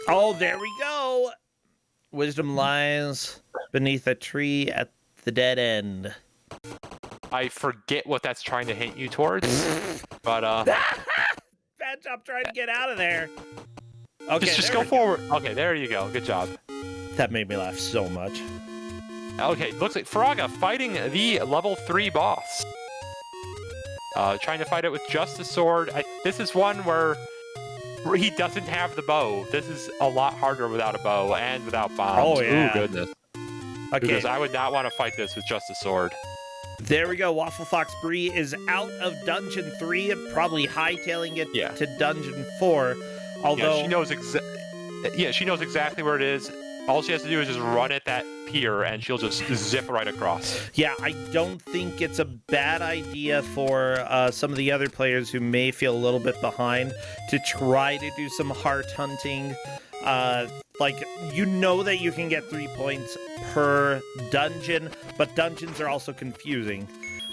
Oh, there we go. Wisdom lies beneath a tree at the dead end. I forget what that's trying to hint you towards, but Bad Shop trying to get out of there. Okay, just go forward. Okay, there you go. Good job. That made me laugh so much. Okay, looks like Faraga fighting the level 3 boss. Trying to fight it with just a sword. This is one where he doesn't have the bow. This is a lot harder without a bow and without bombs. Oh, yeah. Ooh, goodness. Okay. Because I would not want to fight this with just a sword. There we go. Waffle Fox Bree is out of Dungeon 3, probably hightailing it to Dungeon 4. Although she knows exactly where it is. All she has to do is just run at that pier, and she'll just zip right across. Yeah, I don't think it's a bad idea for some of the other players who may feel a little bit behind to try to do some heart hunting. Like, you know that you can get 3 points per dungeon, but dungeons are also confusing.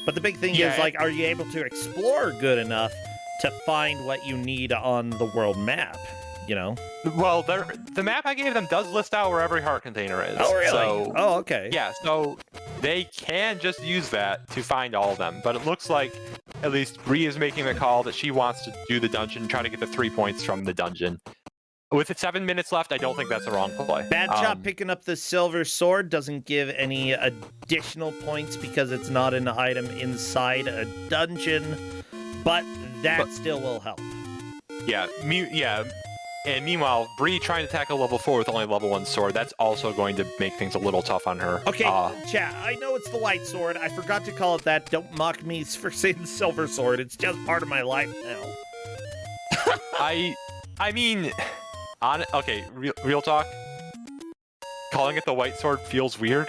But the big thing is, like, are you able to explore good enough to find what you need on the world map? You know? Well, the map I gave them does list out where every heart container is. Oh, really? So, oh, okay. Yeah, so they can just use that to find all of them. But it looks like at least Bree is making the call that she wants to do the dungeon, try to get the 3 points from the dungeon. With 7 minutes left, I don't think that's the wrong play. Bad Shop picking up the silver sword doesn't give any additional points because it's not an item inside a dungeon, but that still will help. Yeah, and meanwhile, Bree trying to tackle level 4 with only level 1 sword, that's also going to make things a little tough on her. Okay, chat, I know it's the white sword. I forgot to call it that. Don't mock me for saying silver sword. It's just part of my life now. I mean, okay, real talk. Calling it the white sword feels weird.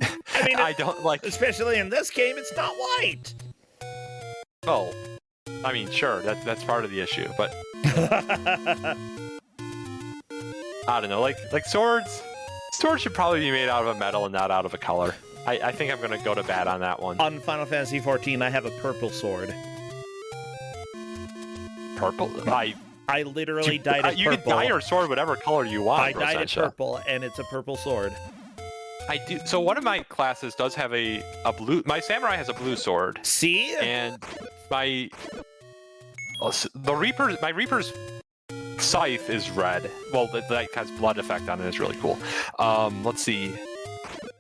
I mean, I don't like... Especially in this game, it's not white. Oh, I mean, sure, that's part of the issue, but... I don't know, like swords should probably be made out of a metal and not out of a color. I think I'm gonna go to bat on that one. On Final Fantasy XIV, I have a purple sword. Purple? I literally dyed it purple. You can dye your sword whatever color you want. I dyed it purple, and it's a purple sword. I do. So one of my classes does have a blue. My samurai has a blue sword. See? And my Reaper's scythe is red. Well, that has blood effect on it. It's really cool. Let's see.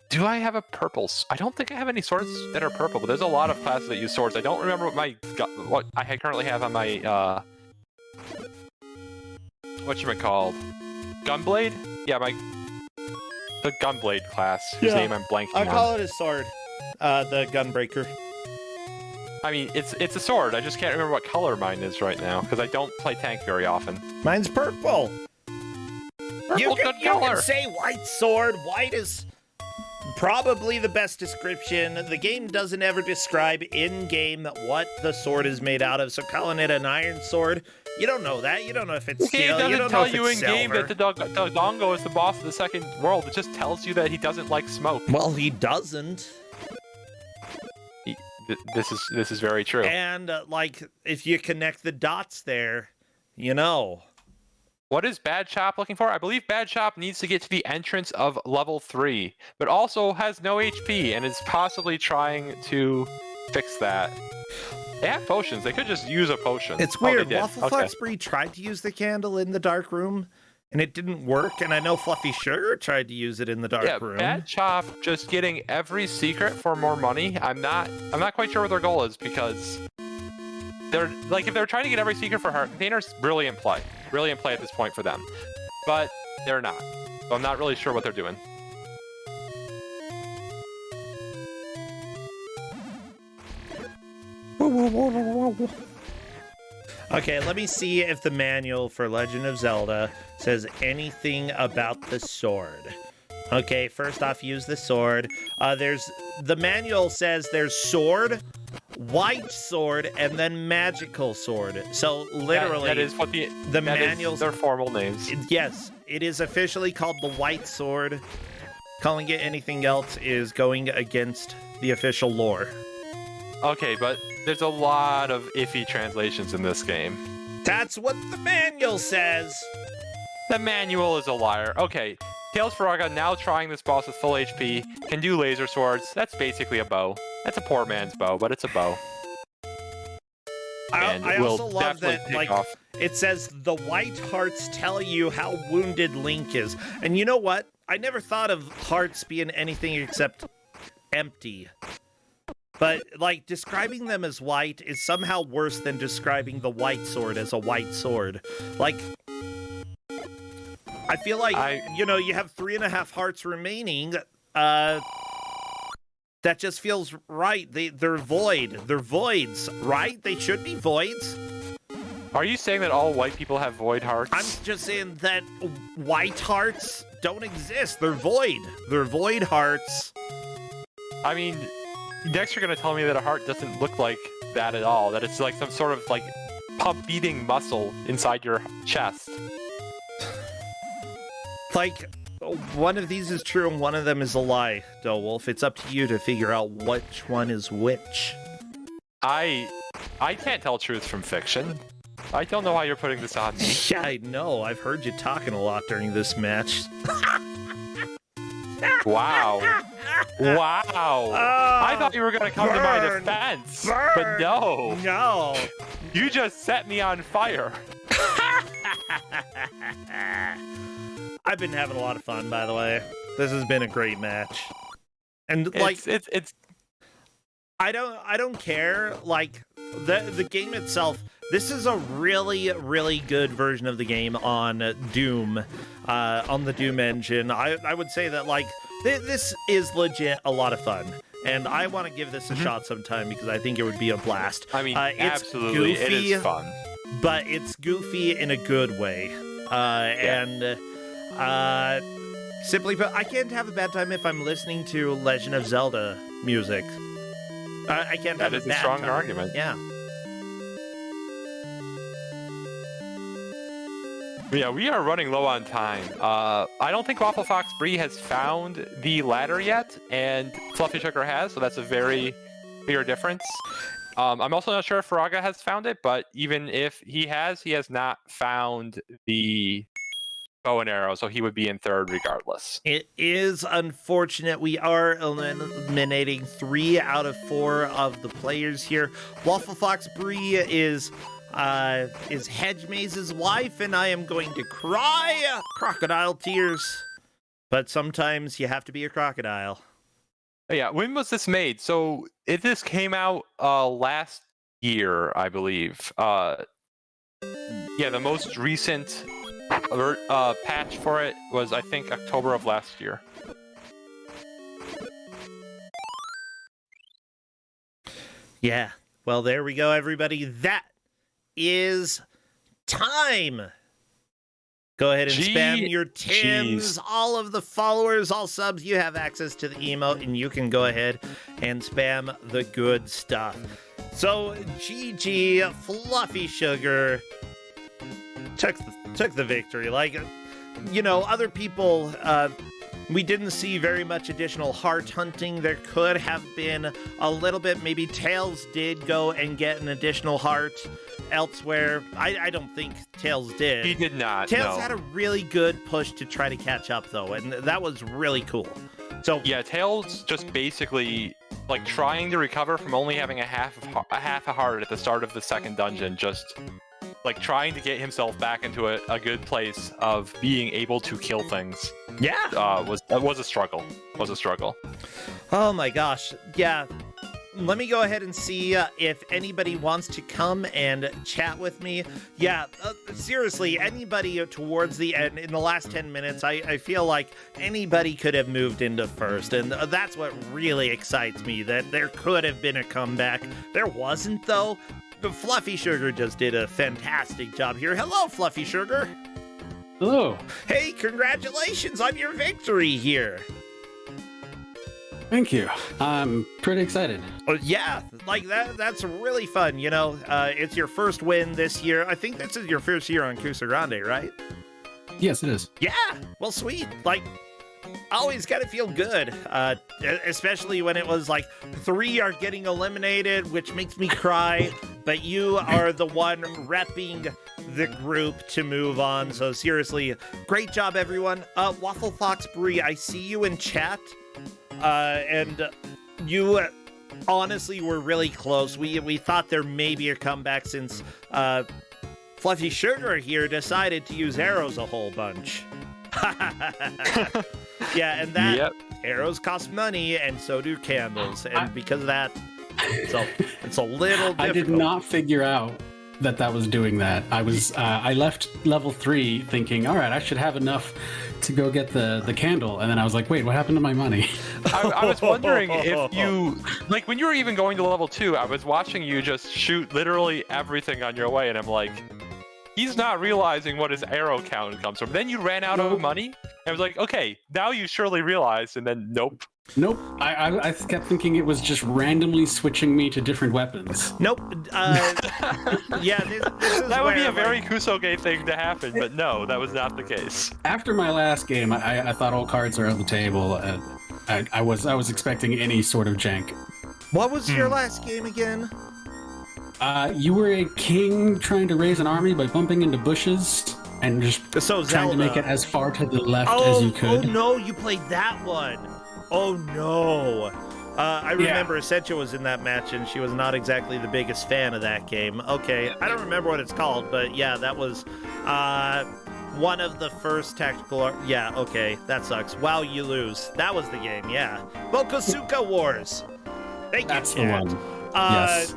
Do I have a purple? I don't think I have any swords that are purple, but there's a lot of classes that use swords. I don't remember what I currently have on my whatchamacalled? Gunblade? Yeah, the Gunblade class, whose name I'm blanking on. I call it a sword. The Gunbreaker. I mean, it's a sword. I just can't remember what color mine is right now, because I don't play tank very often. Mine's purple. Purple's good color. You can say white sword. White is probably the best description. The game doesn't ever describe in-game what the sword is made out of, so calling it an iron sword, you don't know that. You don't know if it's steel. It You don't doesn't know tell if you it's in game silver. that the Dongo is the boss of the second world. It just tells you that he doesn't like smoke. Well, he doesn't. This is very true. And like, if you connect the dots there, you know. What is Bad Chop looking for? I believe Bad Chop needs to get to the entrance of level 3, but also has no HP and is possibly trying to fix that. They have potions. They could just use a potion. It's weird. Waffle Foxbury tried to use the candle in the dark room, and it didn't work. And I know Fluffy Sugar tried to use it in the dark room. Bad Chop just getting every secret for more money. I'm not quite sure what their goal is, because they're like, if they're trying to get every secret for Heart Containers, brilliant play at this point for them. But they're not. So I'm not really sure what they're doing. Okay, let me see if the manual for Legend of Zelda says anything about the sword. Okay, first off, use the sword. The manual says there's sword, white sword, and then magical sword. So literally, that is what the manual's their formal names. Yes, it is officially called the white sword. Calling it anything else is going against the official lore. Okay, but there's a lot of iffy translations in this game. That's what the manual says. The manual is a liar. Okay, Tails Faraga now trying this boss with full HP, can do laser swords. That's basically a bow. That's a poor man's bow, but it's a bow. I also love that, like, it says the white hearts tell you how wounded Link is. And you know what? I never thought of hearts being anything except empty. But, like, describing them as white is somehow worse than describing the white sword as a white sword. Like, I feel like, you know, you have 3.5 hearts remaining. That just feels right. They're void. They're voids, right? They should be voids. Are you saying that all white people have void hearts? I'm just saying that white hearts don't exist. They're void. They're void hearts. I mean, next you're going to tell me that a heart doesn't look like that at all. That it's like some sort of, like, pump-beating muscle inside your chest. Like, one of these is true and one of them is a lie, though, Wolf. It's up to you to figure out which one is which. I can't tell truth from fiction. I don't know why you're putting this on me. Yeah, I know. I've heard you talking a lot during this match. Wow. Wow. I thought you were going to come to my defense. But no. No. You just set me on fire. I've been having a lot of fun, by the way. This has been a great match. And like it's I don't care, like the game itself. This is a really, really good version of the game on Doom, on the Doom engine. I would say that, like, this is legit a lot of fun. And I want to give this a shot sometime because I think it would be a blast. I mean, it's absolutely, goofy, it is fun. But it's goofy in a good way. And simply put, I can't have a bad time if I'm listening to Legend of Zelda music. I can't have a bad time. That is a strong argument. Yeah. Yeah, we are running low on time. I don't think Waffle Fox Bree has found the ladder yet, and Fluffy Sugar has, so that's a very clear difference. I'm also not sure if Faraga has found it, but even if he has not found the bow and arrow, so he would be in third regardless. It is unfortunate. We are eliminating 3 out of 4 of the players here. Waffle Fox Bree is Hedge Maze's wife, and I am going to cry crocodile tears. But sometimes you have to be a crocodile. Yeah, when was this made? So this came out last year, I believe. Yeah, the most recent patch for it was, I think, October of last year. Yeah. Well, there we go, everybody. That is time. Go ahead and spam your Tims, all of the followers, all subs. You have access to the emote, and you can go ahead and spam the good stuff. So, GG, Fluffy Sugar took the victory. Like, you know, other people, we didn't see very much additional heart hunting. There could have been a little bit. Maybe Tails did go and get an additional heart elsewhere. I don't think Tails did. He did not. Tails had a really good push to try to catch up, though, and that was really cool. So yeah, Tails just basically like trying to recover from only having a half a heart at the start of the second dungeon, just like trying to get himself back into a good place of being able to kill things. Yeah, was a struggle. Was a struggle. Oh my gosh, yeah. Let me go ahead and see if anybody wants to come and chat with me. Yeah, seriously, anybody towards the end, in the last 10 minutes, I feel like anybody could have moved into first, and that's what really excites me, that there could have been a comeback. There wasn't, though. The Fluffy Sugar just did a fantastic job here. Hello, Fluffy Sugar. Hello. Hey, congratulations on your victory here. Thank you. I'm pretty excited. Yeah, like that's really fun. You know, it's your first win this year. I think this is your first year on Kusog7ande, right? Yes, it is. Yeah, well, sweet. Like, always gotta feel good, especially when it was like 3 are getting eliminated, which makes me cry, but you are the one repping the group to move on. So seriously, great job, everyone. Waffle Fox Brie, I see you in chat. And you honestly were really close. We thought there may be a comeback since Fluffy Sugar here decided to use arrows a whole bunch. Yeah, and that arrows cost money, and so do candles. And because of that, it's a little difficult. I did not figure out that was doing that. I left level 3 thinking, all right, I should have enough to go get the candle, and then I was like, wait, what happened to my money? I was wondering if you, like, when you were even going to level 2, I was watching you just shoot literally everything on your way, and I'm like, he's not realizing what his arrow count comes from. Then you ran out of money, and I was like, okay, now you surely realized, and then nope. Nope. I kept thinking it was just randomly switching me to different weapons. Nope. Yeah, this is that would be a very Kusog thing to happen, but no, that was not the case. After my last game, I thought all cards are on the table, and I was expecting any sort of jank. What was your last game again? You were a king trying to raise an army by bumping into bushes and just trying to make it as far to the left as you could. Oh no, you played that one. Oh no. I remember Essentia was in that match, and she was not exactly the biggest fan of that game. Okay, I don't remember what it's called, but yeah, that was one of the first tactical... Yeah, okay, that sucks. Wow, you lose. That was the game, yeah. Bokosuka Wars. Thank That's you, chat. the one. Yes.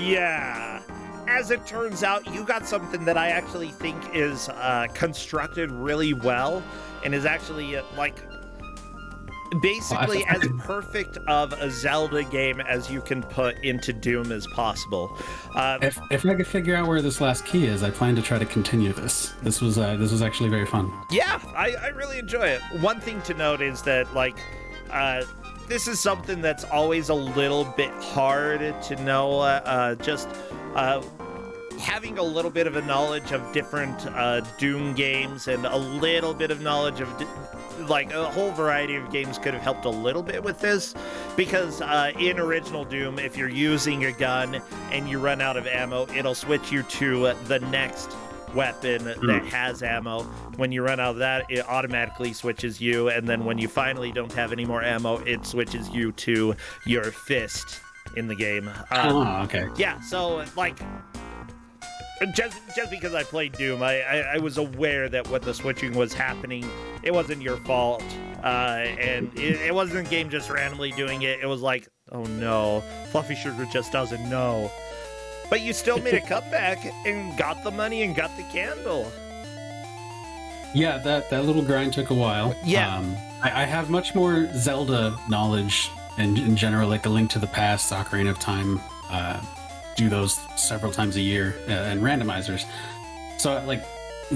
Yeah. As it turns out, you got something that I actually think is constructed really well, and is actually, like... basically as perfect of a Zelda game as you can put into Doom as possible. If I could figure out where this last key is, I plan to try to continue this. This was actually very fun. Yeah, I really enjoy it. One thing to note is that, like, this is something that's always a little bit hard to know. Having a little bit of a knowledge of different Doom games and a little bit of knowledge of like a whole variety of games could have helped a little bit with this, because in original Doom, if you're using a gun and you run out of ammo, it'll switch you to the next weapon that has ammo. When you run out of that, it automatically switches you, and then when you finally don't have any more ammo, it switches you to your fist in the game. Okay. Yeah, so like just because I played Doom, I was aware that when the switching was happening, it wasn't your fault. And it wasn't the game just randomly doing it. It was like, oh no, Fluffy Sugar just doesn't know. But you still made a comeback and got the money and got the candle. Yeah, that little grind took a while. Yeah. I have much more Zelda knowledge and in general, like A Link to the Past, Ocarina of Time. Do those several times a year and randomizers. So like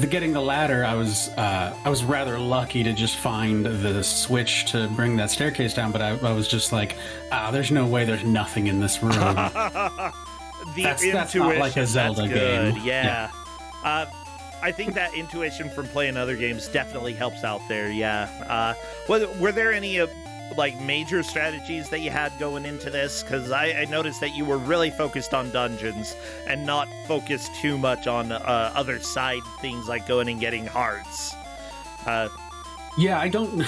getting the ladder, I was rather lucky to just find the switch to bring that staircase down. But I was just like, there's no way, there's nothing in this room. That's not like a Zelda game. Yeah. I think that intuition from playing other games definitely helps out there. Yeah. Were there any like major strategies that you had going into this? Because I noticed that you were really focused on dungeons and not focused too much on other side things like going and getting hearts. Yeah, I don't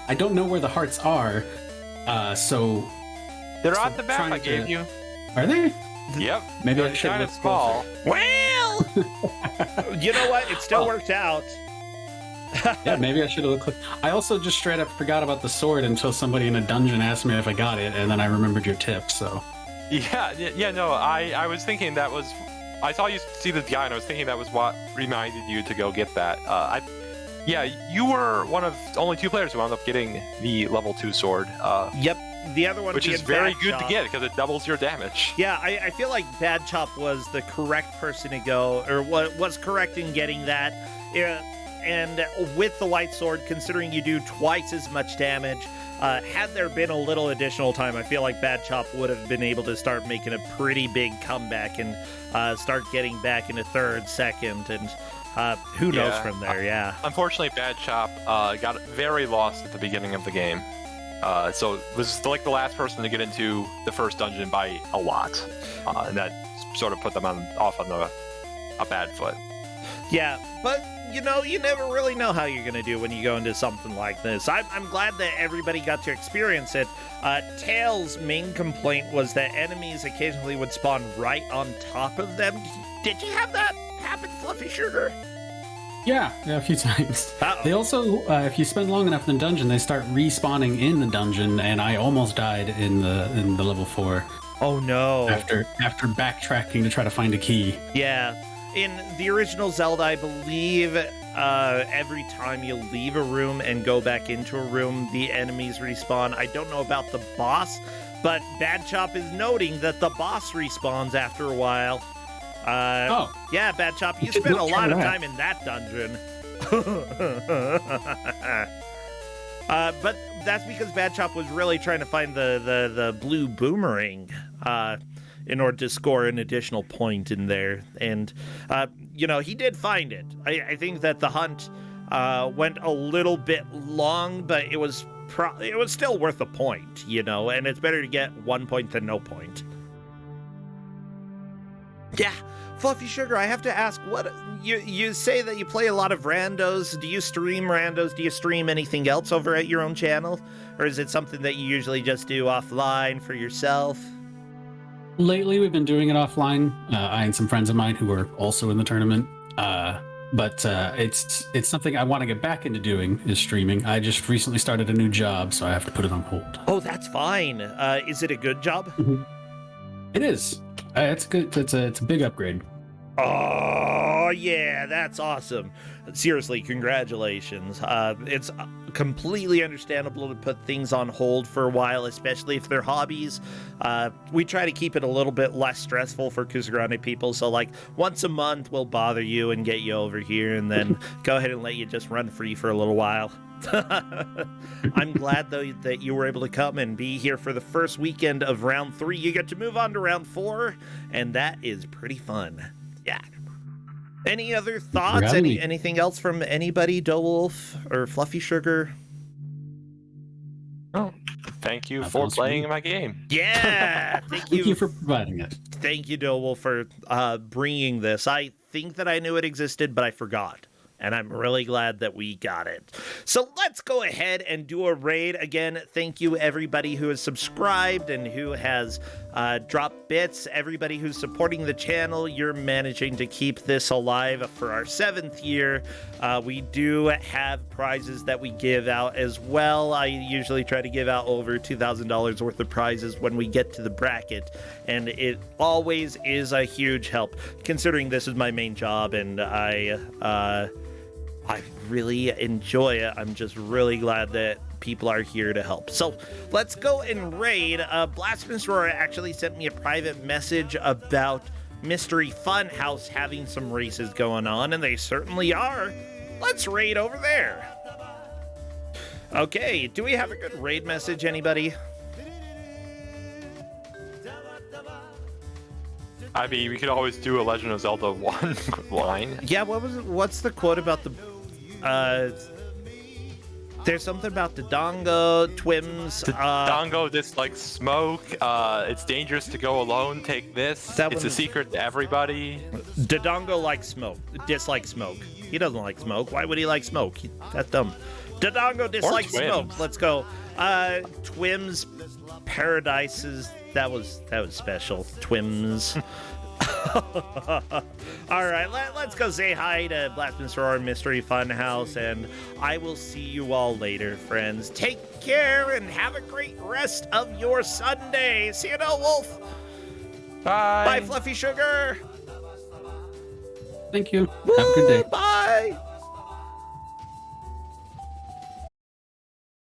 I don't know where the hearts are. So they're on the map I gave you. Are they? Yep. Maybe they're I should kind look of small. Well, you know what? It still worked out. Yeah, maybe I should have looked. I also just straight up forgot about the sword until somebody in a dungeon asked me if I got it, and then I remembered your tip. So. Yeah. No, I was thinking that was. I saw you see the guy, and I was thinking that was what reminded you to go get that. You were one of only 2 players who wound up getting the level 2 sword. Yep. The other one, which is very good to get because it doubles your damage. Yeah, I feel like Bad Chop was the correct person to go, or was correct in getting that. And with the white sword, considering you do twice as much damage, had there been a little additional time, I feel like Bad Chop would have been able to start making a pretty big comeback and start getting back into third, second, and who knows from there. Yeah. Unfortunately, Bad Chop got very lost at the beginning of the game. So it was like the last person to get into the first dungeon by a lot, and that sort of put them off on a bad foot. Yeah, but you never really know how you're gonna do when you go into something like this. I'm glad that everybody got to experience it. Tails' main complaint was that enemies occasionally would spawn right on top of them. Did you have that happen, Fluffy Sugar? Yeah, a few times. Uh-oh. They also, if you spend long enough in the dungeon, they start respawning in the dungeon, and I almost died in the level 4. Oh no! After backtracking to try to find a key. Yeah, in the original Zelda, I believe every time you leave a room and go back into a room, the enemies respawn. I don't know about the boss, but Bad Chop is noting that the boss respawns after a while. Yeah, Bad Chop, you spent a lot of time in that dungeon. But that's because Bad Chop was really trying to find the blue boomerang in order to score an additional point in there. And, he did find it. I think that the hunt went a little bit long, but it was still worth a point, and it's better to get 1 point than no point. Yeah. Fluffy Sugar, I have to ask, what you say that you play a lot of randos. Do you stream randos? Do you stream anything else over at your own channel? Or is it something that you usually just do offline for yourself? Lately, we've been doing it offline. I and some friends of mine who are also in the tournament. But it's something I want to get back into doing, is streaming. I just recently started a new job, so I have to put it on hold. Oh, that's fine. Is it a good job? Mm-hmm. It is. It's good. It's a big upgrade. Oh, yeah, that's awesome. Seriously, congratulations. It's completely understandable to put things on hold for a while, especially if they're hobbies. We try to keep it a little bit less stressful for Kusog7ande people, so like once a month we'll bother you and get you over here and then go ahead and let you just run free for a little while. I'm glad, though, that you were able to come and be here for the first weekend of round 3. You get to move on to round 4, and that is pretty fun. Yeah. Any other thoughts? Anything else from anybody, Wolf or Fluffy Sugar? Oh, thank you for playing my game. Yeah, thank you for providing it. Thank you, Wolf, for bringing this. I think that I knew it existed, but I forgot. and I'm really glad that we got it. So let's go ahead and do a raid. Again, thank you everybody who has subscribed and who has dropped bits. Everybody who's supporting the channel, you're managing to keep this alive for our 7th year. We do have prizes that we give out as well. I usually try to give out over $2,000 worth of prizes when we get to the bracket, and it always is a huge help considering this is my main job, and I really enjoy it. I'm just really glad that people are here to help. So let's go and raid. Blasphemous Roar actually sent me a private message about Mystery Funhouse having some races going on, and they certainly are. Let's raid over there. Okay, do we have a good raid message, anybody? I mean, we could always do a Legend of Zelda 1 line. Yeah, what's the quote about the there's something about the Dongo Twims. Dongo dislikes smoke. It's dangerous to go alone. Take this. It's a secret to everybody. Dodongo likes smoke. Dislikes smoke. He doesn't like smoke. Why would he like smoke? That's dumb. Dodongo dislikes smoke. Let's go. Twims Paradises. That was special. Twims. All right, let's go say hi to Blasphemous Roar Mystery Funhouse, and I will see you all later, friends. Take care and have a great rest of your Sunday. See you now, Wolf. Bye. Bye, Fluffy Sugar. Thank you. Have a good day. Bye.